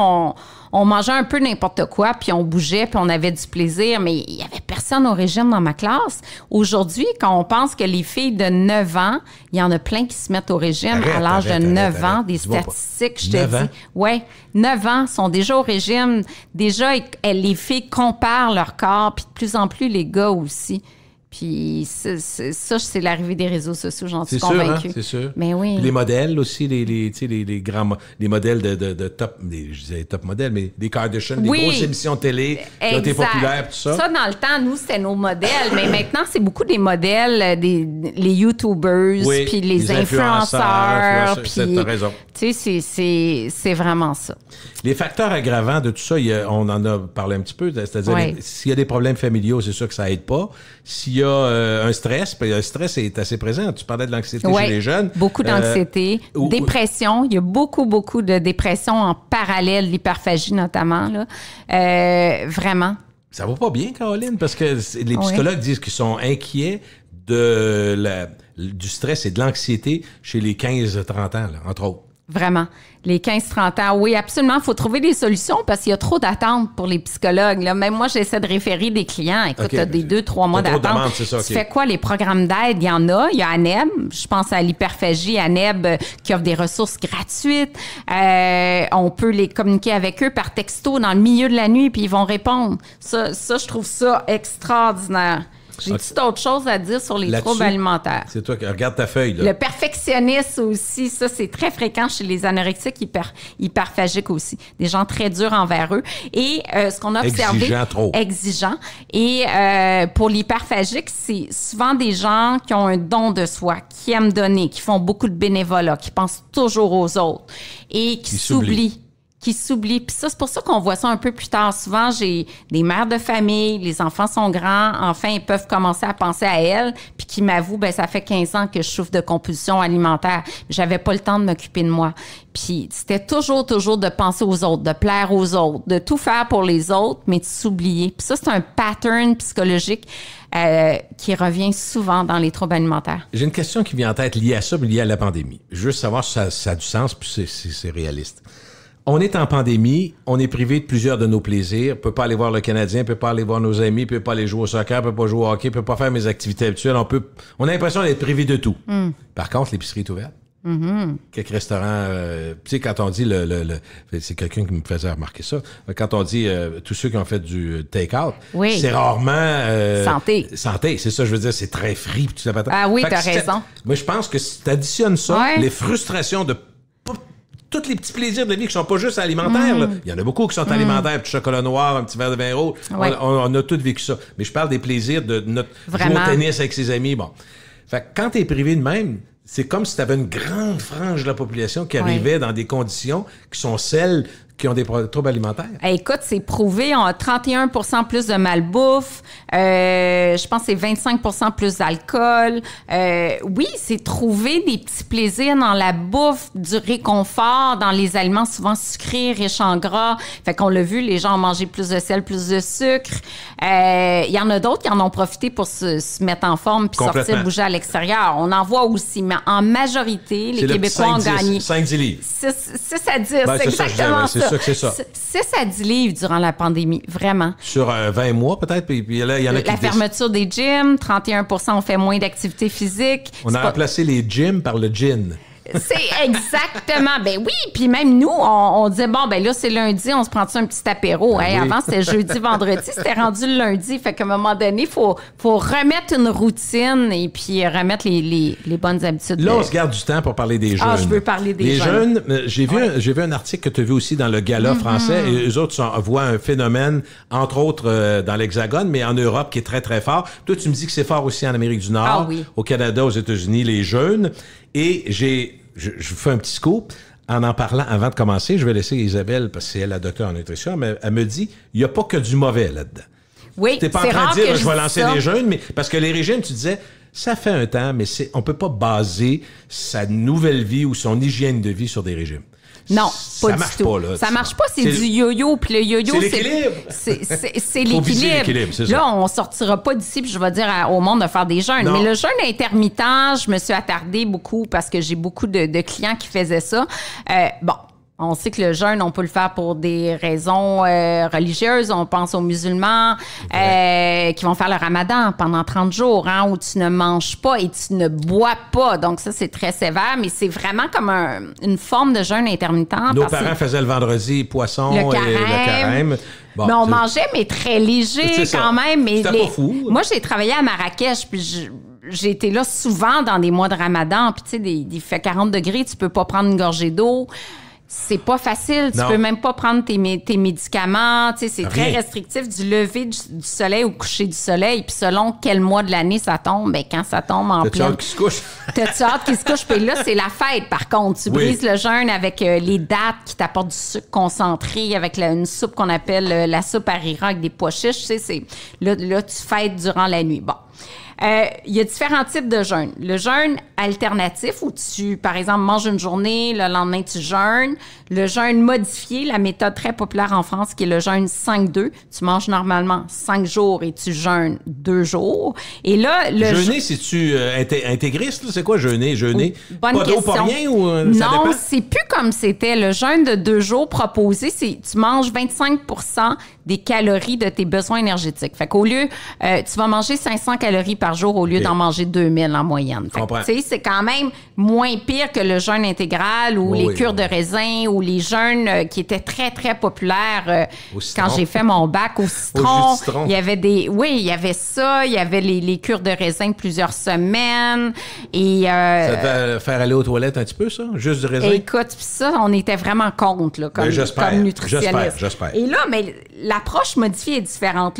on mangeait un peu n'importe quoi, puis on bougeait, puis on avait du plaisir, mais il n'y avait personne au régime dans ma classe. Aujourd'hui, quand on pense que les filles de 9 ans, il y en a plein qui se mettent au régime à l'âge de 9 ans, des statistiques, je te dis. Oui, 9 ans sont déjà au régime. Déjà, les filles comparent leur corps, puis de plus en plus les gars aussi. Puis ça, c'est l'arrivée des réseaux sociaux, j'en suis convaincue. C'est sûr. Mais oui. Puis les modèles aussi, les grands modèles de top, je disais top modèles, mais des Kardashian, des grosses émissions de télé qui ont été populaires, tout ça. Ça, dans le temps, nous, c'était nos modèles, mais maintenant, c'est beaucoup des modèles, les YouTubers, puis les influenceurs. Puis, t'as raison. Tu sais, c'est vraiment ça. Les facteurs aggravants de tout ça, on en a parlé un petit peu, c'est-à-dire s'il y a des problèmes familiaux, c'est sûr que ça aide pas. S'il y a un stress, puis le stress est assez présent. Tu parlais de l'anxiété chez les jeunes. Beaucoup d'anxiété, dépression. Il y a beaucoup de dépression en parallèle, l'hyperphagie notamment. Là. Vraiment. Ça va pas bien, Caroline, parce que les psychologues disent qu'ils sont inquiets du stress et de l'anxiété chez les 15-30 ans, là, entre autres. Vraiment. Les 15-30 ans, oui, absolument. Il faut trouver des solutions parce qu'il y a trop d'attentes pour les psychologues. Là. Même moi, j'essaie de référer des clients. Écoute, tu as des 2-3 mois d'attente. Tu fais quoi? Les programmes d'aide, il y en a. Il y a ANEB. Je pense à l'hyperphagie, ANEB, qui offre des ressources gratuites. On peut les communiquer avec eux par texto dans le milieu de la nuit, puis ils vont répondre. Ça je trouve ça extraordinaire. J'ai-tu d'autres choses à dire sur les troubles alimentaires? C'est toi qui regarde ta feuille. Là. Le perfectionnisme aussi, ça, c'est très fréquent chez les anorexiques hyperphagiques aussi. Des gens très durs envers eux. Et ce qu'on a observé... Exigeant. Et pour l'hyperphagique, c'est souvent des gens qui ont un don de soi, qui aiment donner, qui font beaucoup de bénévolat, qui pensent toujours aux autres et qui s'oublient. Puis ça, c'est pour ça qu'on voit ça un peu plus tard. Souvent, j'ai des mères de famille, les enfants sont grands, enfin, ils peuvent commencer à penser à elles, puis qui m'avouent, ça fait 15 ans que je souffre de compulsion alimentaire. J'avais pas le temps de m'occuper de moi. Puis c'était toujours de penser aux autres, de plaire aux autres, de tout faire pour les autres, mais de s'oublier. Puis ça, c'est un pattern psychologique qui revient souvent dans les troubles alimentaires. J'ai une question qui vient en tête liée à ça, mais liée à la pandémie. Juste savoir si ça a du sens, puis c'est réaliste. On est en pandémie, on est privé de plusieurs de nos plaisirs. On peut pas aller voir le Canadien, on peut pas aller voir nos amis, on peut pas aller jouer au soccer, on peut pas jouer au hockey, on peut pas faire mes activités habituelles. On a l'impression d'être privé de tout. Par contre, l'épicerie est ouverte. Quelques restaurants, tu sais, quand on dit c'est quelqu'un qui me faisait remarquer ça, quand on dit tous ceux qui ont fait du take-out, c'est rarement... Santé, c'est ça, je veux dire, c'est très free. Ah oui, t'as raison. Moi, je pense que si t'additionnes ça, les frustrations de tous les petits plaisirs de la vie qui sont pas juste alimentaires. Là. Il y en a beaucoup qui sont alimentaires, du chocolat noir, un petit verre de vin rouge. On a tous vécu ça. Mais je parle des plaisirs de notre jouer au tennis avec ses amis. Bon. Fait que quand t'es privé de même, c'est comme si t'avais une grande frange de la population qui arrivait dans des conditions qui sont celles qui ont des troubles alimentaires? Écoute, c'est prouvé. On a 31 plus de malbouffe. Je pense que c'est 25 plus d'alcool. Oui, c'est trouver des petits plaisirs dans la bouffe, du réconfort, dans les aliments souvent sucrés, riches en gras. Fait qu'on l'a vu, les gens ont mangé plus de sel, plus de sucre. Il y en a d'autres qui en ont profité pour se mettre en forme puis sortir, bouger à l'extérieur. On en voit aussi, mais en majorité, les Québécois ont gagné 5-10 livres. 6 à 10, c'est exactement ça. C'est ça. 6 à 10 livres durant la pandémie, vraiment. Sur 20 mois peut-être, puis là, il y en a qui... La fermeture des gyms, 31 ont fait moins d'activité physique. On a remplacé les gyms par le gin. C'est exactement. Ben oui, puis même nous, on disait, bon, ben là, c'est lundi, on se prend-tu un petit apéro? Ben oui. Avant, c'était jeudi, vendredi, c'était rendu le lundi. Fait qu'à un moment donné, il faut remettre une routine et puis remettre les bonnes habitudes. Là, on se garde du temps pour parler des jeunes. Je veux parler des jeunes. J'ai vu un article que tu as vu aussi dans le Gala français. Et eux autres voient un phénomène, entre autres, dans l'Hexagone, mais en Europe, qui est très, très fort. Toi, tu me dis que c'est fort aussi en Amérique du Nord, au Canada, aux États-Unis, les jeunes. Et je vous fais un petit scoop. En parlant, avant de commencer, je vais laisser Isabelle, parce que c'est elle la docteure en nutrition, mais elle me dit, il n'y a pas que du mauvais là-dedans. Oui, t'es pas en train de dire, je vais lancer des jeunes, mais parce que les régimes, tu disais, ça fait un temps, mais on peut pas baser sa nouvelle vie ou son hygiène de vie sur des régimes. Non, pas du tout. Là, ça marche pas, c'est du yo-yo. Puis le yo-yo, c'est l'équilibre. C'est l'équilibre. Là, on sortira pas d'ici, puis je vais dire au monde de faire des jeûnes. Non. Mais le jeûne intermittent, je me suis attardée beaucoup parce que j'ai beaucoup de clients qui faisaient ça. On sait que le jeûne, on peut le faire pour des raisons religieuses. On pense aux musulmans qui vont faire le ramadan pendant 30 jours, où tu ne manges pas et tu ne bois pas. Donc ça, c'est très sévère, mais c'est vraiment comme une forme de jeûne intermittent. Nos parents faisaient le vendredi poisson et le carême. Bon, mais on mangeait, mais très léger quand même. Mais c'était pas fou. Moi, j'ai travaillé à Marrakech, puis j'ai été là souvent dans des mois de ramadan. Puis tu sais, il fait 40 degrés, tu peux pas prendre une gorgée d'eau. C'est pas facile. Tu peux même pas prendre tes médicaments. Tu sais, c'est très restrictif du lever du soleil au coucher du soleil. Puis selon quel mois de l'année ça tombe, ben quand ça tombe en pleine... T'as-tu hâte qu'il se couche? T'as-tu hâte qu'il se couche? Puis là, c'est la fête, par contre. Tu brises le jeûne avec les dattes qui t'apportent du sucre concentré, avec une soupe qu'on appelle la soupe harira avec des pois chiches. Tu sais, là, tu fêtes durant la nuit. Bon. Il y a différents types de jeûnes. Le jeûne alternatif, où tu, par exemple, manges une journée, le lendemain, tu jeûnes. Le jeûne modifié, la méthode très populaire en France, qui est le jeûne 5-2. Tu manges normalement 5 jours et tu jeûnes 2 jours. Et là, le jeûner, c'est-tu intégriste? C'est quoi jeûner? Bonne pas d'eau, question. pas rien? Ou, ça non, dépend? c'est plus comme c'était. Le jeûne de 2 jours proposé, c'est tu manges 25% des calories de tes besoins énergétiques. Fait qu'au lieu, tu vas manger 500 calories par jour au lieu d'en manger 2000 en moyenne. Fait que, tu sais, c'est quand même moins pire que le jeûne intégral ou les cures de raisin ou les jeûnes qui étaient très, très populaires quand j'ai fait mon bac au citron. Il y avait il y avait ça. Il y avait les cures de raisin plusieurs semaines. Et, ça devait faire aller aux toilettes un petit peu, ça? Juste du raisin? Écoute, puis ça, on était vraiment contre, là, comme nutritionniste. J'espère. Et là, mais l'approche modifiée est différente.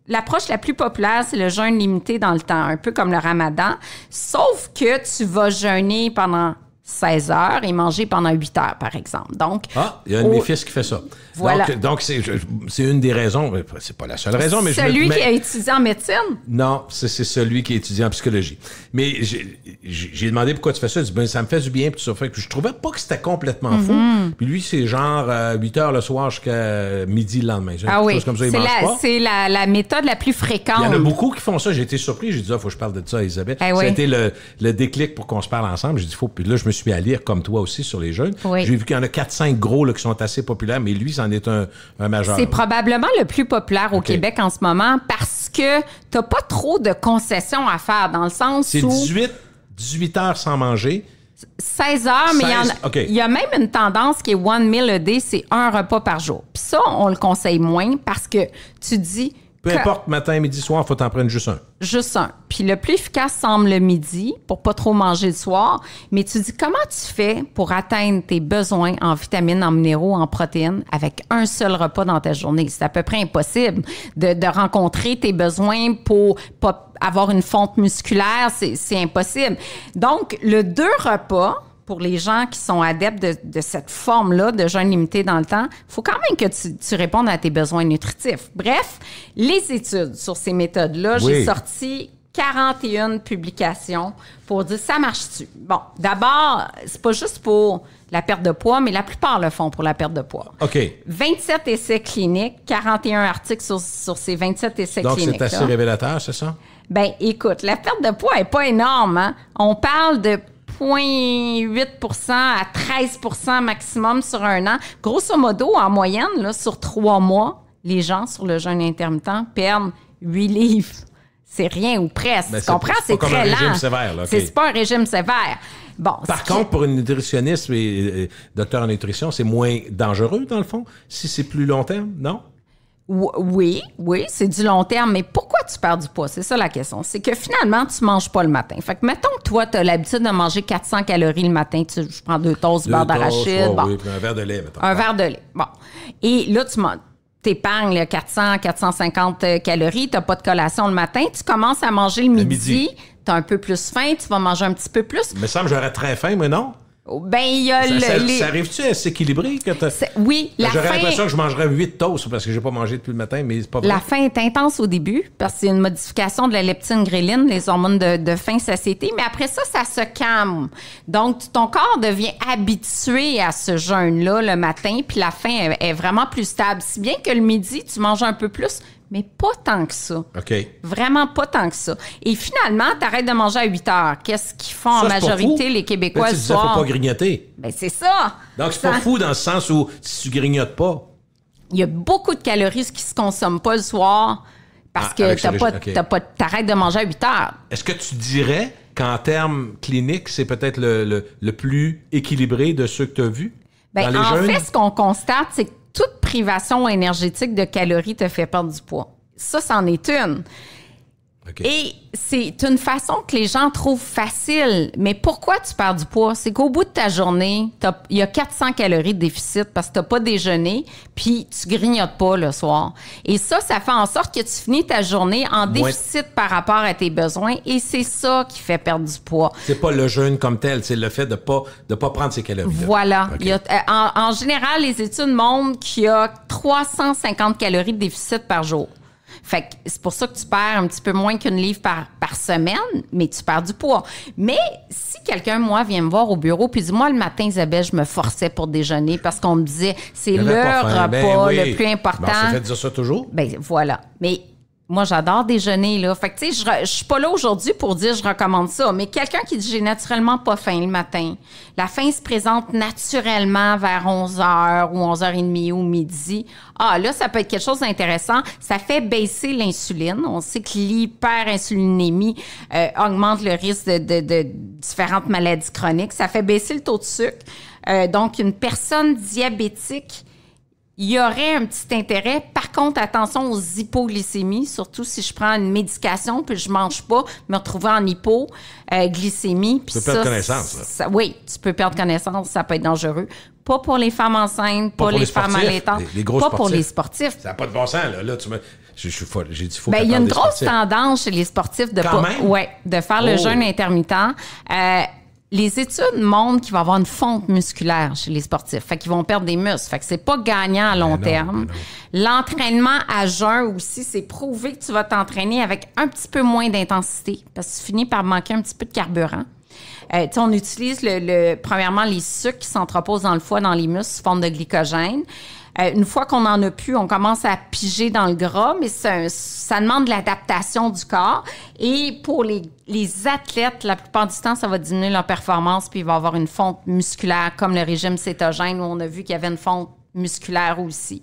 L'approche la plus populaire, c'est le jeûne limité dans le temps, un peu comme le ramadan, sauf que tu vas jeûner pendant 16 heures et manger pendant 8 heures, par exemple. Donc, il y a un de mes fils qui fait ça. Voilà. Donc c'est une des raisons, c'est pas la seule raison, mais celui qui a étudié en médecine? Non, c'est celui qui a étudié en psychologie. Mais j'ai demandé pourquoi tu fais ça. Il dit, ça me fait du bien, puis tout ça. Fait que je trouvais pas que c'était complètement fou. Puis lui, c'est genre 8 heures le soir jusqu'à midi le lendemain. Comme ça, c'est la méthode la plus fréquente. Il y en a beaucoup qui font ça. J'ai été surpris. J'ai dit, faut que je parle de ça à Isabelle. Ça a été le déclic pour qu'on se parle ensemble. J'ai dit, puis là, je me suis mis à lire comme toi aussi sur les jeunes. J'ai vu qu'il y en a 4-5 gros là, qui sont assez populaires, mais lui, c'en est un majeur. C'est probablement le plus populaire au Québec en ce moment parce que t'as pas trop de concessions à faire dans le sens où... C'est 18 heures sans manger. 16 heures, mais il y a même une tendance qui est one meal a day, c'est un repas par jour. Puis ça, on le conseille moins parce que tu dis... Peu importe, matin, midi, soir, il faut t'en prendre juste un. Juste un. Puis le plus efficace semble le midi, pour pas trop manger le soir. Mais tu dis, comment tu fais pour atteindre tes besoins en vitamines, en minéraux, en protéines avec un seul repas dans ta journée? C'est à peu près impossible de rencontrer tes besoins pour pas avoir une fonte musculaire. C'est impossible. Donc, le 2 repas pour les gens qui sont adeptes de cette forme-là de jeûne limité dans le temps, il faut quand même que tu répondes à tes besoins nutritifs. Bref, les études sur ces méthodes-là, j'ai sorti 41 publications pour dire ça marche-tu. Bon, d'abord, c'est pas juste pour la perte de poids, mais la plupart le font pour la perte de poids. OK. 27 essais cliniques, 41 articles sur ces 27 essais cliniques. Donc, c'est assez révélateur, c'est ça? Ben, écoute, la perte de poids n'est pas énorme. Hein? On parle de 0,8 à 13 maximum sur un an. Grosso modo, en moyenne, là, sur 3 mois, les gens sur le jeûne intermittent perdent 8 livres. C'est rien ou presque. Ben, tu comprends? C'est pas très comme un lent. régime sévère. Là, okay. C'est pas un régime sévère. Bon, par contre, pour une nutritionniste et docteur en nutrition, c'est moins dangereux, dans le fond, si c'est plus long terme, non? Oui, c'est du long terme, mais pourquoi tu perds du poids? C'est ça la question. C'est que finalement, tu manges pas le matin. Fait que, mettons que toi, tu as l'habitude de manger 400 calories le matin. Je prends 2 toasts, beurre d'arachide. Oui, puis un verre de lait, mettons. Un verre de lait, bon. Et là, tu t'épargnes 400, 450 calories, tu n'as pas de collation le matin, tu commences à manger le midi. Tu as un peu plus faim, tu vas manger un petit peu plus. Il me semble que j'aurais très faim, mais non? Ben, il y a ça arrive-tu à s'équilibrer? Oui, la faim... J'aurais l'impression que je mangerais 8 toasts parce que j'ai pas mangé depuis le matin, mais c'est pas vrai. La faim est intense au début parce que c'est une modification de la leptine-gréline, les hormones de faim, satiété, mais après ça se calme. Donc, ton corps devient habitué à ce jeûne-là le matin, puis la faim est vraiment plus stable. Si bien que le midi, tu manges un peu plus, mais pas tant que ça. OK. Vraiment pas tant que ça. Et finalement, tu arrêtes de manger à 8 heures. Qu'est-ce qu'ils font en majorité, les Québécois, le soir? Tu disais, faut pas grignoter. Ben, c'est ça. Donc, c'est pas fou dans le sens où si tu grignotes pas. Il y a beaucoup de calories qui se consomment pas le soir parce que t'arrêtes de manger à 8 heures. Est-ce que tu dirais qu'en termes cliniques, c'est peut-être le plus équilibré de ceux que tu as vus? Ben, dans les jeunes? fait, ce qu'on constate, c'est que toute privation énergétique de calories te fait perdre du poids. Ça, c'en est une. Okay. Et c'est une façon que les gens trouvent facile. Mais pourquoi tu perds du poids? C'est qu'au bout de ta journée, il y a 400 calories de déficit parce que tu n'as pas déjeuné, puis tu grignotes pas le soir. Et ça fait en sorte que tu finis ta journée en déficit par rapport à tes besoins, et c'est ça qui fait perdre du poids. C'est pas le jeûne comme tel, c'est le fait de pas prendre ces calories. Voilà. Okay. En général, les études montrent qu'il y a 350 calories de déficit par jour. Fait que c'est pour ça que tu perds un petit peu moins qu'une livre par semaine, mais tu perds du poids. Mais si quelqu'un, moi, vient me voir au bureau puis dit, moi, le matin, Isabelle, je me forçais pour déjeuner parce qu'on me disait, c'est leur repas le plus important. Ben, on s'est fait dire ça toujours. Ben voilà. Mais moi, j'adore déjeuner, là. Fait que, tu sais, je suis pas là aujourd'hui pour dire je recommande ça. Mais quelqu'un qui dit j'ai naturellement pas faim le matin, la faim se présente naturellement vers 11h ou 11h30 ou midi. Ah, là, ça peut être quelque chose d'intéressant. Ça fait baisser l'insuline. On sait que l'hyperinsulinémie augmente le risque de différentes maladies chroniques. Ça fait baisser le taux de sucre. Donc, une personne diabétique, il y aurait un petit intérêt. Par contre, attention aux hypoglycémies, surtout si je prends une médication puis je mange pas, me retrouver en hypoglycémie. Tu peux perdre connaissance. Oui, tu peux perdre connaissance, ça peut être dangereux. Pas pour les femmes enceintes, pas les femmes allaitantes, pas pour les sportifs. Ça n'a pas de bon sens, là. Je suis folle. J'ai dit faut. Il y a une grosse tendance chez les sportifs de faire le jeûne intermittent. Les études montrent qu'il va y avoir une fonte musculaire chez les sportifs. Fait qu'ils vont perdre des muscles. Fait que c'est pas gagnant à long terme. L'entraînement à jeun aussi, c'est prouvé que tu vas t'entraîner avec un petit peu moins d'intensité parce que tu finis par manquer un petit peu de carburant. On utilise premièrement les sucres qui s'entreposent dans le foie, dans les muscles, sous forme de glycogène. Une fois qu'on en a plus, on commence à piger dans le gras, mais ça demande de l'adaptation du corps. Et pour les athlètes, la plupart du temps, ça va diminuer leur performance, puis il va y avoir une fonte musculaire, comme le régime cétogène, où on a vu qu'il y avait une fonte musculaire aussi.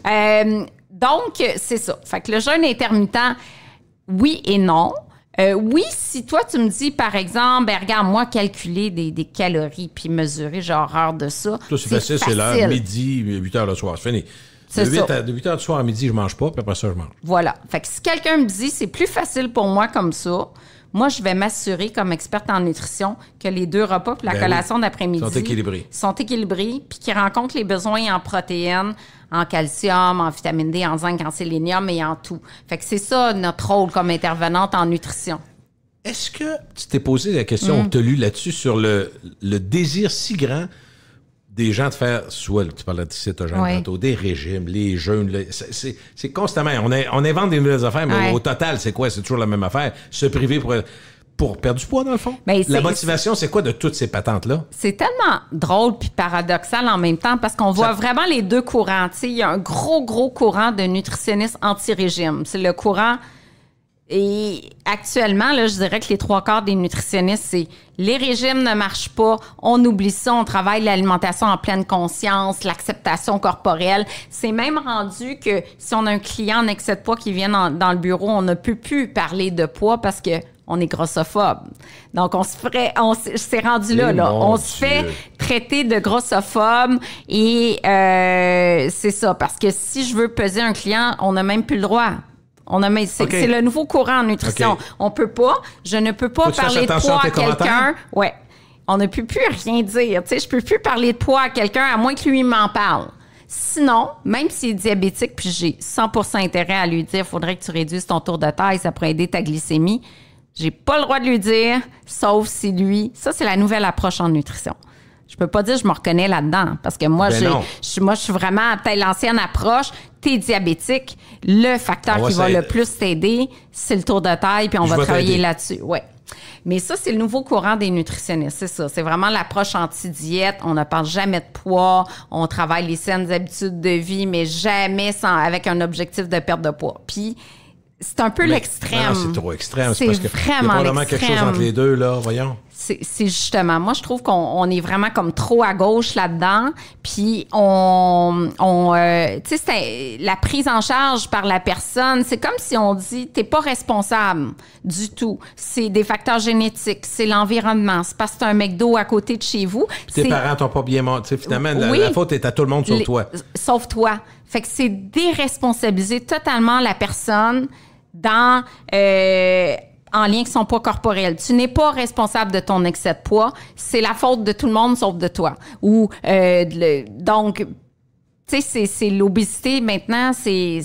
Donc, c'est ça. Fait que le jeûne intermittent, oui et non. Oui, si toi, tu me dis, par exemple, regarde, moi, calculer des calories puis mesurer, j'ai horreur de ça. Tout c'est facile, c'est l'heure, midi, 8 heures le soir. C'est fini. De 8 heures du soir à midi, je mange pas, puis après ça, je mange. Voilà. Fait que si quelqu'un me dit, c'est plus facile pour moi comme ça, moi, je vais m'assurer, comme experte en nutrition, que les 2 repas puis la collation d'après-midi sont équilibrés puis qu'ils rencontrent les besoins en protéines, en calcium, en vitamine D, en zinc, en sélénium et en tout. Fait que c'est ça notre rôle comme intervenante en nutrition. Est-ce que tu t'es posé la question, tu as lu là-dessus, sur le désir si grand des gens de faire, soit, tu parlais de cétogène tantôt, des régimes, les jeûnes, c'est constamment, on invente des nouvelles affaires, mais au total, c'est quoi? C'est toujours la même affaire. Se priver pour perdre du poids, dans le fond? Ben, la motivation, c'est quoi de toutes ces patentes-là? C'est tellement drôle puis paradoxal en même temps parce qu'on voit vraiment les deux courants. Il y a un gros courant de nutritionnistes anti-régime. C'est le courant... Et actuellement, là, je dirais que les 3/4 des nutritionnistes, c'est les régimes ne marchent pas, on oublie ça, on travaille l'alimentation en pleine conscience, l'acceptation corporelle. C'est même rendu que si on a un client en excès de poids qui vient dans le bureau, on ne peut plus parler de poids parce que on est grossophobe. Donc, c'est rendu là. On se fait traiter de grossophobe et c'est ça. Parce que si je veux peser un client, on n'a même plus le droit. C'est le nouveau courant en nutrition. Je ne peux pas parler de poids à quelqu'un. Ouais. On ne peut plus rien dire. Tu sais, je peux plus parler de poids à quelqu'un à moins que lui m'en parle. Sinon, même s'il est diabétique, puis j'ai 100% intérêt à lui dire, faudrait que tu réduises ton tour de taille, ça pourrait aider ta glycémie. J'ai pas le droit de lui dire, sauf si lui... Ça, c'est la nouvelle approche en nutrition. Je peux pas dire que je me reconnais là-dedans parce que moi, je suis vraiment peut-être l'ancienne approche. T'es diabétique, le facteur qui va le plus t'aider, c'est le tour de taille, puis on va travailler là-dessus. Ouais. Mais ça, c'est le nouveau courant des nutritionnistes, c'est ça. C'est vraiment l'approche anti-diète. On ne parle jamais de poids. On travaille les saines habitudes de vie, mais jamais avec un objectif de perte de poids. Puis, c'est un peu l'extrême. Non, c'est trop extrême. C'est parce que vraiment il y a probablement quelque chose entre les deux, là, voyons. C'est justement, moi, je trouve qu'on est vraiment comme trop à gauche là-dedans. Puis, tu sais, c'est la prise en charge par la personne. C'est comme si on dit, t'es pas responsable du tout. C'est des facteurs génétiques, c'est l'environnement. C'est parce que t'as un McDo à côté de chez vous. Puis tes parents t'ont pas bien monté. Finalement, la faute est à tout le monde sauf toi. Sauf toi. Fait que c'est déresponsabiliser totalement la personne dans... en lien avec son poids corporel. Tu n'es pas responsable de ton excès de poids. C'est la faute de tout le monde sauf de toi. Ou donc, tu sais, c'est l'obésité maintenant, c'est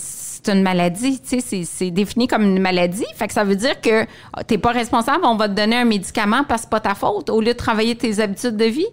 une maladie. Tu sais, c'est défini comme une maladie. Fait que ça veut dire que t'es pas responsable, on va te donner un médicament parce que c'est pas ta faute au lieu de travailler tes habitudes de vie.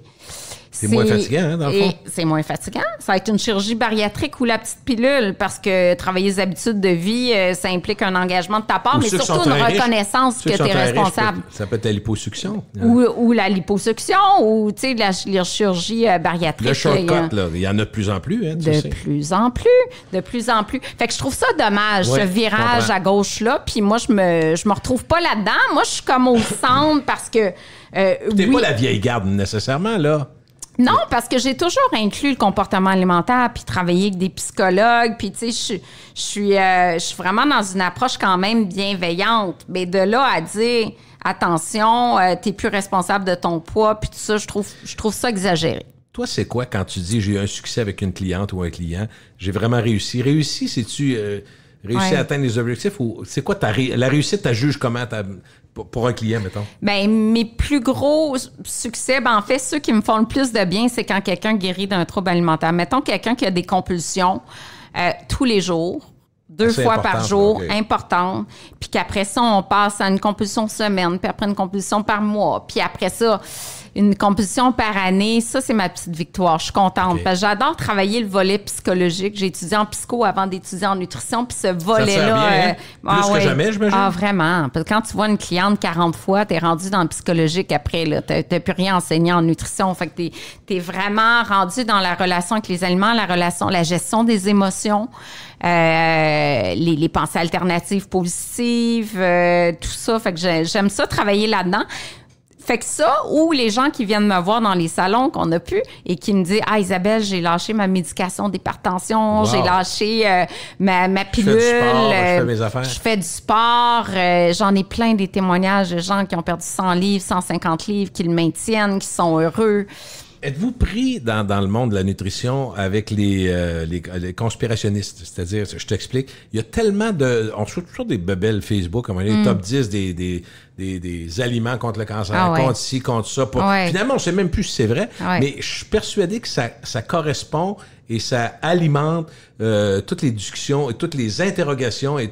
C'est moins fatigant, hein, dans le fond. C'est moins fatigant. Ça va être une chirurgie bariatrique ou la petite pilule parce que travailler les habitudes de vie, ça implique un engagement de ta part, mais surtout une reconnaissance que tu es responsable. Ça peut être la liposuction. Ou la liposuction ou, tu sais, la chirurgie bariatrique. Le shortcut, là, il y en a de plus en plus, hein, tu sais. De plus en plus. Fait que je trouve ça dommage, ce virage à gauche-là. Puis moi, je me retrouve pas là-dedans. Moi, je suis comme au centre parce que... t'es pas la vieille garde, nécessairement, là. Non, parce que j'ai toujours inclus le comportement alimentaire, puis travaillé avec des psychologues, puis tu sais, je suis vraiment dans une approche quand même bienveillante. Mais de là à dire, attention, t'es plus responsable de ton poids, puis tout ça, je trouve ça exagéré. Toi, c'est quoi quand tu dis j'ai eu un succès avec une cliente ou un client, j'ai vraiment réussi? Réussi, c'est-tu réussi à atteindre les objectifs ou c'est quoi la réussite, tu juges comment pour un client, mettons? Bien, mes plus gros succès, en fait, ceux qui me font le plus de bien, c'est quand quelqu'un guérit d'un trouble alimentaire. Mettons quelqu'un qui a des compulsions tous les jours, 2 fois par jour, importante, puis qu'après ça, on passe à une compulsion semaine, puis après une compulsion par mois, puis après ça, une compulsion par année. Ça, c'est ma petite victoire. Je suis contente. Parce que j'adore travailler le volet psychologique. J'ai étudié en psycho avant d'étudier en nutrition, puis ce volet-là... Plus que jamais, j'imagine? Ah, vraiment. Parce que quand tu vois une cliente 40 fois, t'es rendu dans le psychologique après, là. T'as plus rien enseigné en nutrition. Fait que t'es vraiment rendu dans la relation avec les aliments, la gestion des émotions, les pensées alternatives positives, tout ça. Fait que j'aime ça, travailler là-dedans. Fait que ça, ou les gens qui viennent me voir dans les salons qu'on a pu et qui me disent « Ah, Isabelle, j'ai lâché ma médication d'hypertension, j'ai lâché ma pilule. Je fais mes affaires. Je fais du sport. J'en ai plein des témoignages de gens qui ont perdu 100 livres, 150 livres, qui le maintiennent, qui sont heureux. » Êtes-vous pris dans le monde de la nutrition avec les conspirationnistes? C'est-à-dire, je t'explique, il y a tellement on trouve toujours des bebelles Facebook, comme les top 10 des aliments contre le cancer, contre ci, contre ça. Finalement, on ne sait même plus si c'est vrai, mais je suis persuadé que ça correspond et ça alimente toutes les discussions et toutes les interrogations et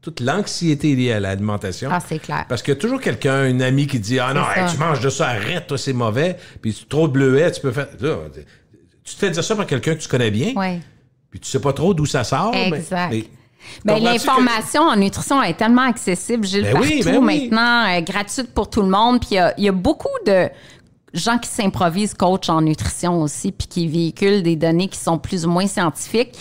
toute l'anxiété liée à l'alimentation. Ah, c'est clair. Parce qu'il y a toujours quelqu'un, une amie qui dit « Ah non, hey, tu manges de ça, arrête, toi, c'est mauvais. Puis trop de bleuets, tu peux faire... » Là, tu te fais dire ça par quelqu'un que tu connais bien. Oui. Puis tu sais pas trop d'où ça sort. Exact. L'information en nutrition est tellement accessible, Gilles, partout maintenant, gratuite pour tout le monde. Puis il y a beaucoup de gens qui s'improvisent coach en nutrition aussi, puis qui véhiculent des données qui sont plus ou moins scientifiques.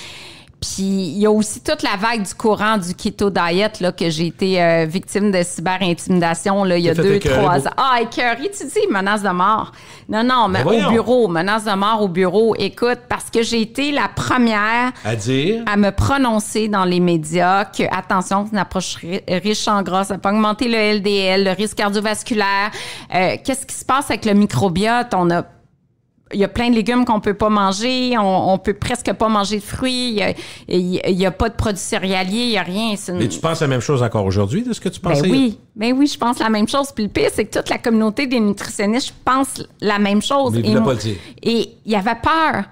Puis il y a aussi toute la vague du courant du keto diet, là, que j'ai été victime de cyber-intimidation là, il y a 2-3 ans. Ah, écœuré, tu dis, menace de mort. Non, mais au bureau, menace de mort au bureau. Écoute, parce que j'ai été la première à me prononcer dans les médias que, attention, c'est une approche riche en gras, ça peut augmenter le LDL, le risque cardiovasculaire. Qu'est-ce qui se passe avec le microbiote? Il y a plein de légumes qu'on peut pas manger. On peut presque pas manger de fruits. Il y a pas de produits céréaliers. Il y a rien. Mais tu penses la même chose encore aujourd'hui de ce que tu pensais? Ben oui, je pense la même chose. Puis le pire, c'est que toute la communauté des nutritionnistes, je pense la même chose. Mais il ne voulait pas le dire. Et il y avait peur.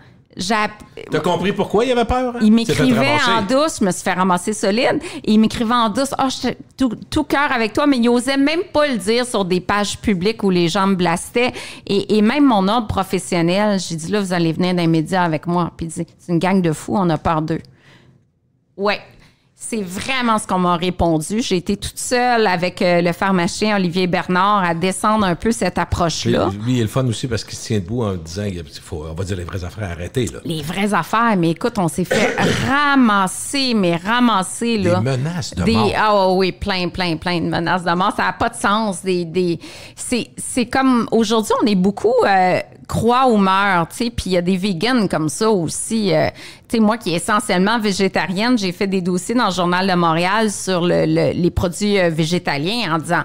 T'as compris pourquoi il y avait peur? Hein? Il m'écrivait en douce, je me suis fait ramasser solide, et il m'écrivait en douce, j'étais tout cœur avec toi, mais il osait même pas le dire sur des pages publiques où les gens me blastaient. Et même mon ordre professionnel, j'ai dit, là, vous allez venir dans les médias avec moi. Puis il dit, c'est une gang de fous, on a peur d'eux. Ouais. C'est vraiment ce qu'on m'a répondu. J'ai été toute seule avec le pharmacien Olivier Bernard à descendre un peu cette approche-là. Lui, il est le fun aussi parce qu'il se tient debout en disant, on va dire les vraies affaires, arrêtez. Là. Les vraies affaires, mais écoute, on s'est fait ramasser. Là. Des menaces de mort. Ah oui, plein de menaces de mort. Ça n'a pas de sens. C'est comme, aujourd'hui, on est beaucoup croix ou meurt, tu sais, puis il y a des vegans comme ça aussi. Tu sais, moi qui est essentiellement végétarienne, j'ai fait des dossiers dans le Journal de Montréal sur les produits végétaliens en disant,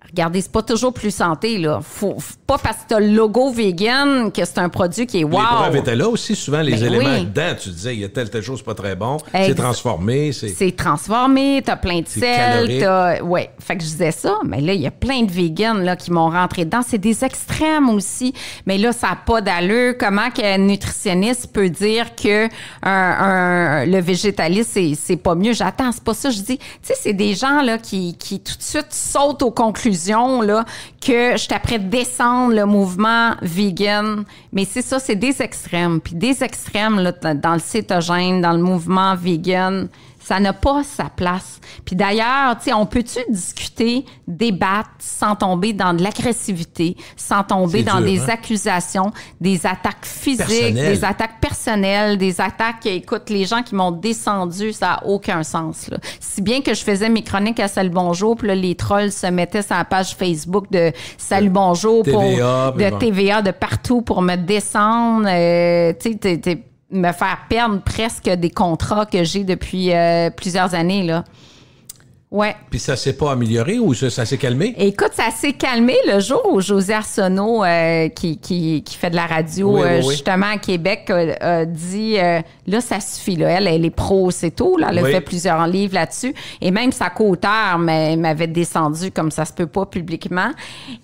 regardez, c'est pas toujours plus santé, là. Faut pas parce que t'as le logo vegan que c'est un produit qui est wow. Les preuves étaient là aussi, souvent, les éléments dedans. Tu disais, il y a telle chose pas très bon. C'est transformé. C'est transformé, t'as plein de sel. Ouais. Fait que je disais ça, mais là, il y a plein de vegans, là, qui m'ont rentré dedans. C'est des extrêmes aussi. Mais là, ça n'a pas d'allure. Comment qu'un nutritionniste peut dire que le végétalisme, c'est pas mieux? J'attends, c'est pas ça. Je dis, tu sais, c'est des gens, là, qui tout de suite sautent aux conclusions, là, que je t'apprête de descendre le mouvement vegan. Mais c'est ça, c'est des extrêmes. Puis des extrêmes, là, dans le cétogène, dans le mouvement vegan, ça n'a pas sa place. Puis d'ailleurs, tu sais, on peut-tu discuter, débattre sans tomber dans de l'agressivité, sans tomber dans des accusations, des attaques physiques, des attaques personnelles, des attaques, écoute, les gens qui m'ont descendu, ça n'a aucun sens, là. Si bien que je faisais mes chroniques à Salut Bonjour, puis là, les trolls se mettaient sur la page Facebook de Salut Bonjour, TVA, de partout pour me descendre, tu sais, me faire perdre presque des contrats que j'ai depuis plusieurs années, là. Ouais. Puis ça s'est pas amélioré ou ça s'est calmé? Écoute, ça s'est calmé le jour où José Arsenault, qui fait de la radio, justement, à Québec, a dit, là, ça suffit, là. Elle est pro, c'est tout, là. Elle a fait plusieurs livres là-dessus. Et même sa co-auteure m'avait descendu comme ça se peut pas publiquement.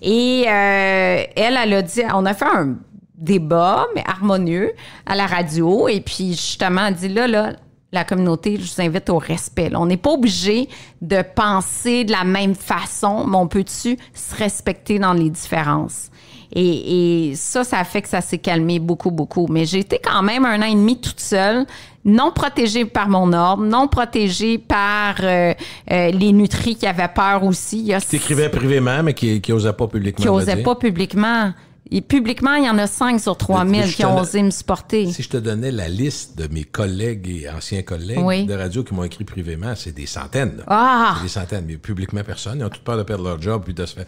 Et elle a dit, on a fait un débat, mais harmonieux, à la radio. Et puis, justement, elle dit, là, la communauté, je vous invite au respect. Là. On n'est pas obligé de penser de la même façon, mais on peut-tu se respecter dans les différences? Et ça fait que ça s'est calmé beaucoup, beaucoup. Mais j'ai été quand même 1 an et demi toute seule, non protégée par mon ordre, non protégée par les nutris qui avaient peur aussi. Qui t'écrivaient privément, mais qui n'osaient pas publiquement. Qui n'osaient pas publiquement. Et publiquement, il y en a 5 sur 3000 qui ont osé me supporter. Si je te donnais la liste de mes collègues et anciens collègues de radio qui m'ont écrit privément, c'est des centaines. C'est des centaines, mais publiquement, personne. Ils ont toute peur de perdre leur job puis de se faire...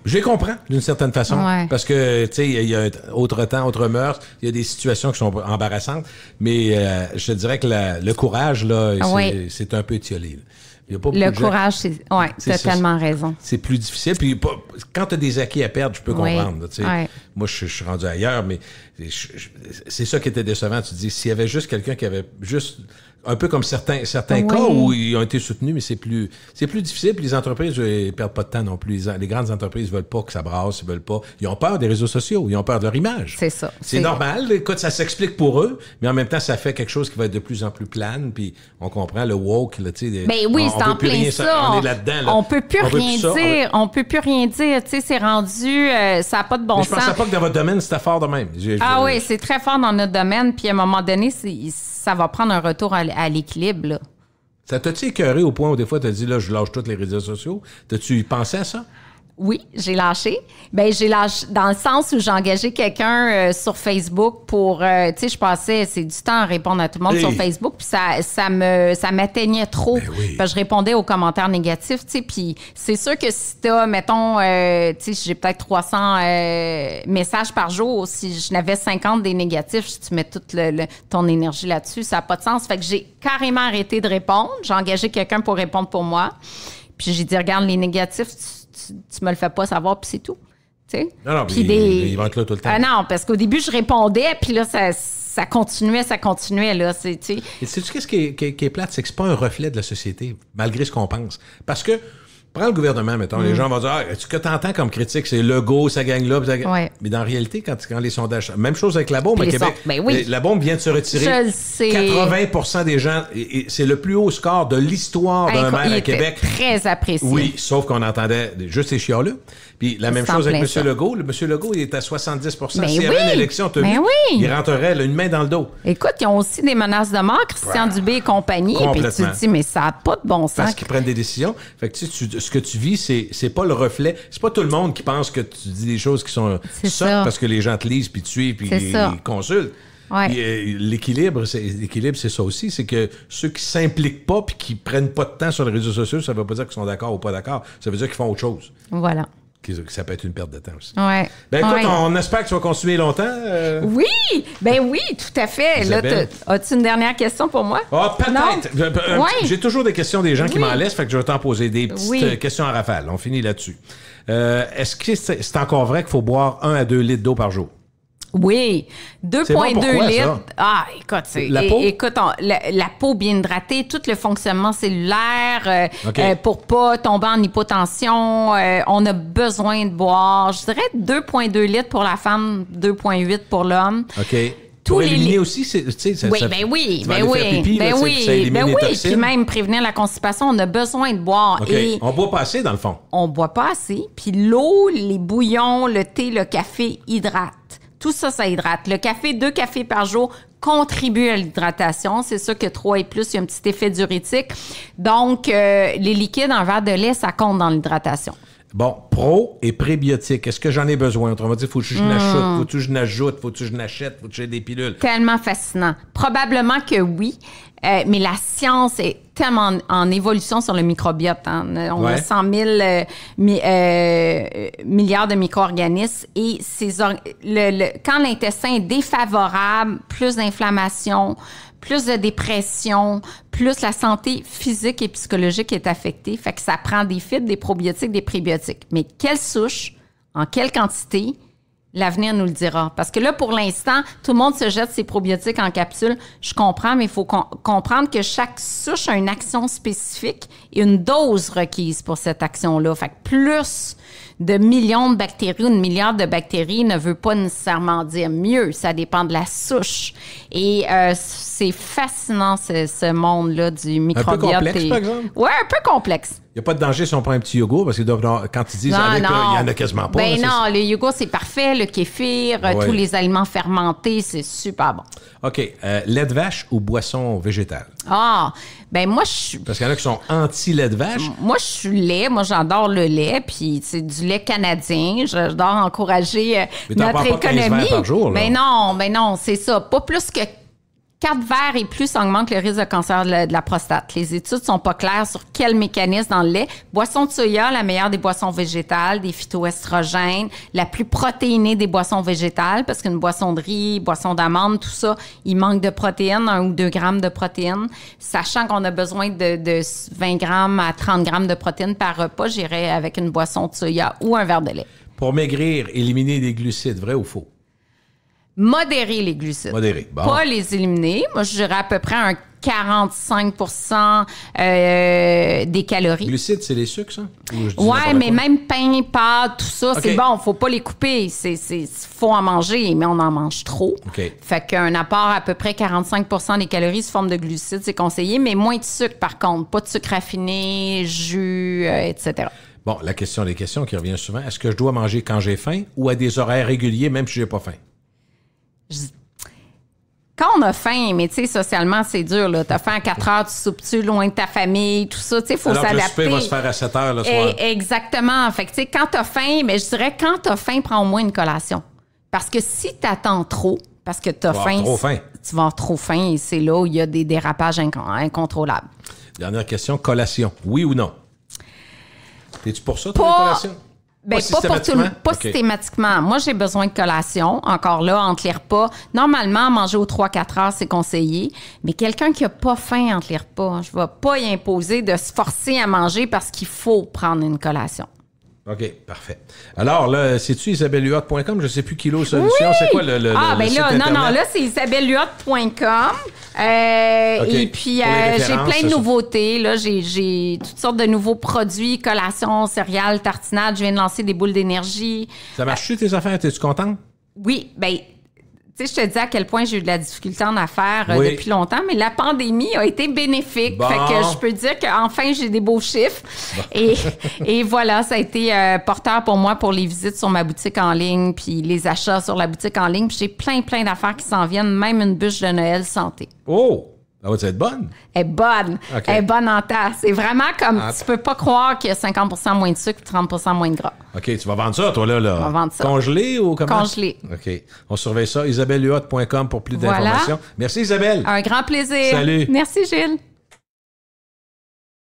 Je les comprends, d'une certaine façon, parce que, tu sais, il y a autre temps, autre mœurs, il y a des situations qui sont embarrassantes, mais je te dirais que le courage, là, c'est un peu étiolé, là. Il y a pas le courage, tu as tellement raison. C'est plus difficile. Puis quand tu as des acquis à perdre, je peux comprendre. Là, moi, je suis rendu ailleurs, mais c'est ça qui était décevant. Tu te dis, s'il y avait juste quelqu'un qui avait juste Un peu comme certains cas où ils ont été soutenus, mais c'est plus difficile. Puis les entreprises ne perdent pas de temps non plus. Les grandes entreprises veulent pas que ça brasse, ils veulent pas. Ils ont peur des réseaux sociaux, ils ont peur de leur image. C'est ça. C'est normal. Écoute, ça s'explique pour eux, mais en même temps, ça fait quelque chose qui va être de plus en plus plane. Puis on comprend le woke, là, tu sais. Mais oui, c'est en plein ça. On est là-dedans. Là. On peut plus rien dire. On peut plus rien dire. Tu sais, c'est rendu, ça n'a pas de bon sens. Je pensais pas que dans votre domaine, c'était fort de même. Oui, c'est très fort dans notre domaine. Puis à un moment donné, ça va prendre un retour à l'équilibre, là. Ça t'a-tu écœuré au point où des fois tu as dit, là, je lâche tous les réseaux sociaux? T'as-tu pensé à ça? Oui, j'ai lâché. J'ai lâché dans le sens où j'ai engagé quelqu'un sur Facebook pour, tu sais, je passais, c'est du temps à répondre à tout le monde sur Facebook, puis ça m'atteignait trop. Oui. Parce que je répondais aux commentaires négatifs, tu sais, puis c'est sûr que si t'as, mettons, tu sais, j'ai peut-être 300 messages par jour, si je n'avais 50 des négatifs, si tu mets toute ton énergie là-dessus, ça n'a pas de sens. Fait que j'ai carrément arrêté de répondre. J'ai engagé quelqu'un pour répondre pour moi. Puis j'ai dit, regarde, les négatifs, tu me le fais pas savoir, puis c'est tout. T'sais? Non, puis ils vont être là tout le temps. Non, parce qu'au début, je répondais, puis là, ça continuait, là. Et sais-tu qu'est-ce qui est plate? C'est que c'est pas un reflet de la société, malgré ce qu'on pense. Parce que, prends le gouvernement, mettons, les gens vont dire, ce que tu entends comme critique, c'est Legault, ça gagne là. Mais dans la réalité, quand les sondages... Même chose avec la bombe à Québec. La bombe vient de se retirer. Je le sais. 80% des gens, et c'est le plus haut score de l'histoire d'un maire à Québec. Très apprécié. Oui, sauf qu'on entendait juste ces chiens-là. Puis la même chose avec M. Legault. M. Legault, il est à 70%. S'il y avait une élection, il rentrerait une main dans le dos. Écoute, ils ont aussi des menaces de mort, Christian Dubé et compagnie. Puis tu te dis, mais ça n'a pas de bon sens. Parce qu'ils prennent des décisions. Fait que ce que tu vis, c'est pas le reflet. C'est pas tout le monde qui pense que tu dis des choses qui sont ça parce que les gens te lisent, puis te suivent, puis ils consultent. Ouais. Puis, l'équilibre, c'est ça aussi. C'est que ceux qui s'impliquent pas puis qui prennent pas de temps sur les réseaux sociaux, ça veut pas dire qu'ils sont d'accord ou pas d'accord. Ça veut dire qu'ils font autre chose. Voilà. Ça peut être une perte de temps aussi. Ouais. Écoute, on espère que ça va continuer longtemps. Oui, oui, tout à fait. Là, as-tu une dernière question pour moi? Peut-être. J'ai toujours des questions des gens qui m'en laissent, fait que je vais t'en poser des petites questions à rafale. On finit là-dessus. Est-ce que c'est encore vrai qu'il faut boire 1 à 2 litres d'eau par jour? Oui, 2,2 litres. Ça? Écoute, peau? La peau bien hydratée, tout le fonctionnement cellulaire, pour pas tomber en hypotension, on a besoin de boire, je dirais 2,2 litres pour la femme, 2,8 pour l'homme. OK. Pour éliminer aussi, ça oui. Puis même prévenir la constipation, on a besoin de boire. OK. On boit pas assez, dans le fond. On boit pas assez. Puis l'eau, les bouillons, le thé, le café hydratent. Tout ça, ça hydrate. Le café, 2 cafés par jour, contribue à l'hydratation. C'est sûr que 3 et plus, il y a un petit effet diurétique. Donc, les liquides, un verre de lait, ça compte dans l'hydratation. Bon, pro et prébiotiques, est-ce que j'en ai besoin? Autrement dit, faut-tu que je n'ajoute, faut-tu que je n'ajoute, faut-tu que je n'achète, faut-tu que j'ai des pilules? Tellement fascinant. Probablement que oui, mais la science est tellement en évolution sur le microbiote. Hein. On a 100 000 milliards de micro-organismes et quand l'intestin est défavorable, plus d'inflammation, plus de dépression, plus la santé physique et psychologique est affectée. Fait que ça prend des fibres, des probiotiques, des prébiotiques. Mais quelle souche, en quelle quantité, l'avenir nous le dira. Parce que là, pour l'instant, tout le monde se jette ses probiotiques en capsule. Je comprends, mais il faut comprendre que chaque souche a une action spécifique et une dose requise pour cette action-là. Fait que plus de millions de bactéries ou de milliards de bactéries ne veut pas nécessairement dire mieux. Ça dépend de la souche. Et c'est fascinant, ce monde-là du microbiote. Un peu complexe, par exemple? Oui, un peu complexe. Il n'y a pas de danger si on prend un petit yogourt, parce que quand ils disent il y en a quasiment pas. Le yogourt, c'est parfait. Le kéfir, tous les aliments fermentés, c'est super bon. OK. Lait de vache ou boisson végétale? Moi, je suis... Parce qu'il y en a qui sont anti-lait de vache. Moi, je suis lait. Moi, j'adore le lait. Puis, c'est du lait canadien. J'adore encourager notre économie. 15 verres par jour, là. Non, c'est ça. Pas plus que 4 verres et plus augmente le risque de cancer de la prostate. Les études sont pas claires sur quel mécanisme dans le lait. Boisson de soya, la meilleure des boissons végétales, des phytoestrogènes, la plus protéinée des boissons végétales, parce qu'une boisson de riz, boisson d'amande, tout ça, il manque de protéines, 1 ou 2 grammes de protéines. Sachant qu'on a besoin de 20 grammes à 30 grammes de protéines par repas, j'irais avec une boisson de soya ou un verre de lait. Pour maigrir, éliminer les glucides, vrai ou faux? Modérer les glucides. Modérer, bon. Pas les éliminer. Moi, je dirais à peu près un 45 des calories. Glucides, c'est les sucres, ça? Ouais, mais même pain, pâtes, tout ça, c'est bon, faut pas les couper. Faut en manger, mais on en mange trop. Fait qu'un apport à peu près 45 des calories sous forme de glucides, c'est conseillé, mais moins de sucre, par contre. Pas de sucre raffiné, jus, etc. Bon, la question des questions qui revient souvent, est-ce que je dois manger quand j'ai faim ou à des horaires réguliers, même si j'ai pas faim? Quand on a faim, mais tu sais, socialement, c'est dur, là. T'as faim à 4 heures, tu soupes-tu loin de ta famille, tout ça, tu sais, faut s'adapter. Alors que le souper va se faire à 7 heures le soir. Exactement. Fait que, tu sais, quand t'as faim, mais je dirais, quand t'as faim, prends au moins une collation. Parce que si t'attends trop, parce que t'as faim, tu vas avoir trop faim et c'est là où il y a des dérapages incontrôlables. Dernière question, collation. Oui ou non? Es-tu pour ça, toi, la collation? Ben, pas systématiquement. Moi, j'ai besoin de collation. Encore là, entre les repas. Normalement, manger aux 3-4 heures, c'est conseillé. Mais quelqu'un qui a pas faim entre les repas, je vais pas y imposer de se forcer à manger parce qu'il faut prendre une collation. OK, parfait. Alors, là, c'est-tu isabellehuot.com? Je ne sais plus Kilo Solutions. Oui! C'est quoi le ben là, non, là, c'est isabellehuot.com. Et puis, j'ai plein de nouveautés. Là, j'ai toutes sortes de nouveaux produits, collations, céréales, tartinades. Je viens de lancer des boules d'énergie. Ça marche-tu, tes affaires? T'es-tu contente? Oui, bien... Tu sais, je te dis à quel point j'ai eu de la difficulté en affaires depuis longtemps, mais la pandémie a été bénéfique. Fait que je peux dire qu'enfin, j'ai des beaux chiffres. Et voilà, ça a été porteur pour moi pour les visites sur ma boutique en ligne, puis les achats sur la boutique en ligne. Puis j'ai plein d'affaires qui s'en viennent, même une bûche de Noël santé. Oh! Ça va être bonne? Elle est bonne. Okay. Elle est bonne en tasse. C'est vraiment comme, tu peux pas croire qu'il y a 50 moins de sucre et 30 moins de gras. OK, tu vas vendre ça, toi, là? On va vendre ça. Congelé ou comment? Congelé. OK. On surveille ça. isabellehuot.com pour plus d'informations. Merci, Isabelle. Un grand plaisir. Salut. Merci, Gilles.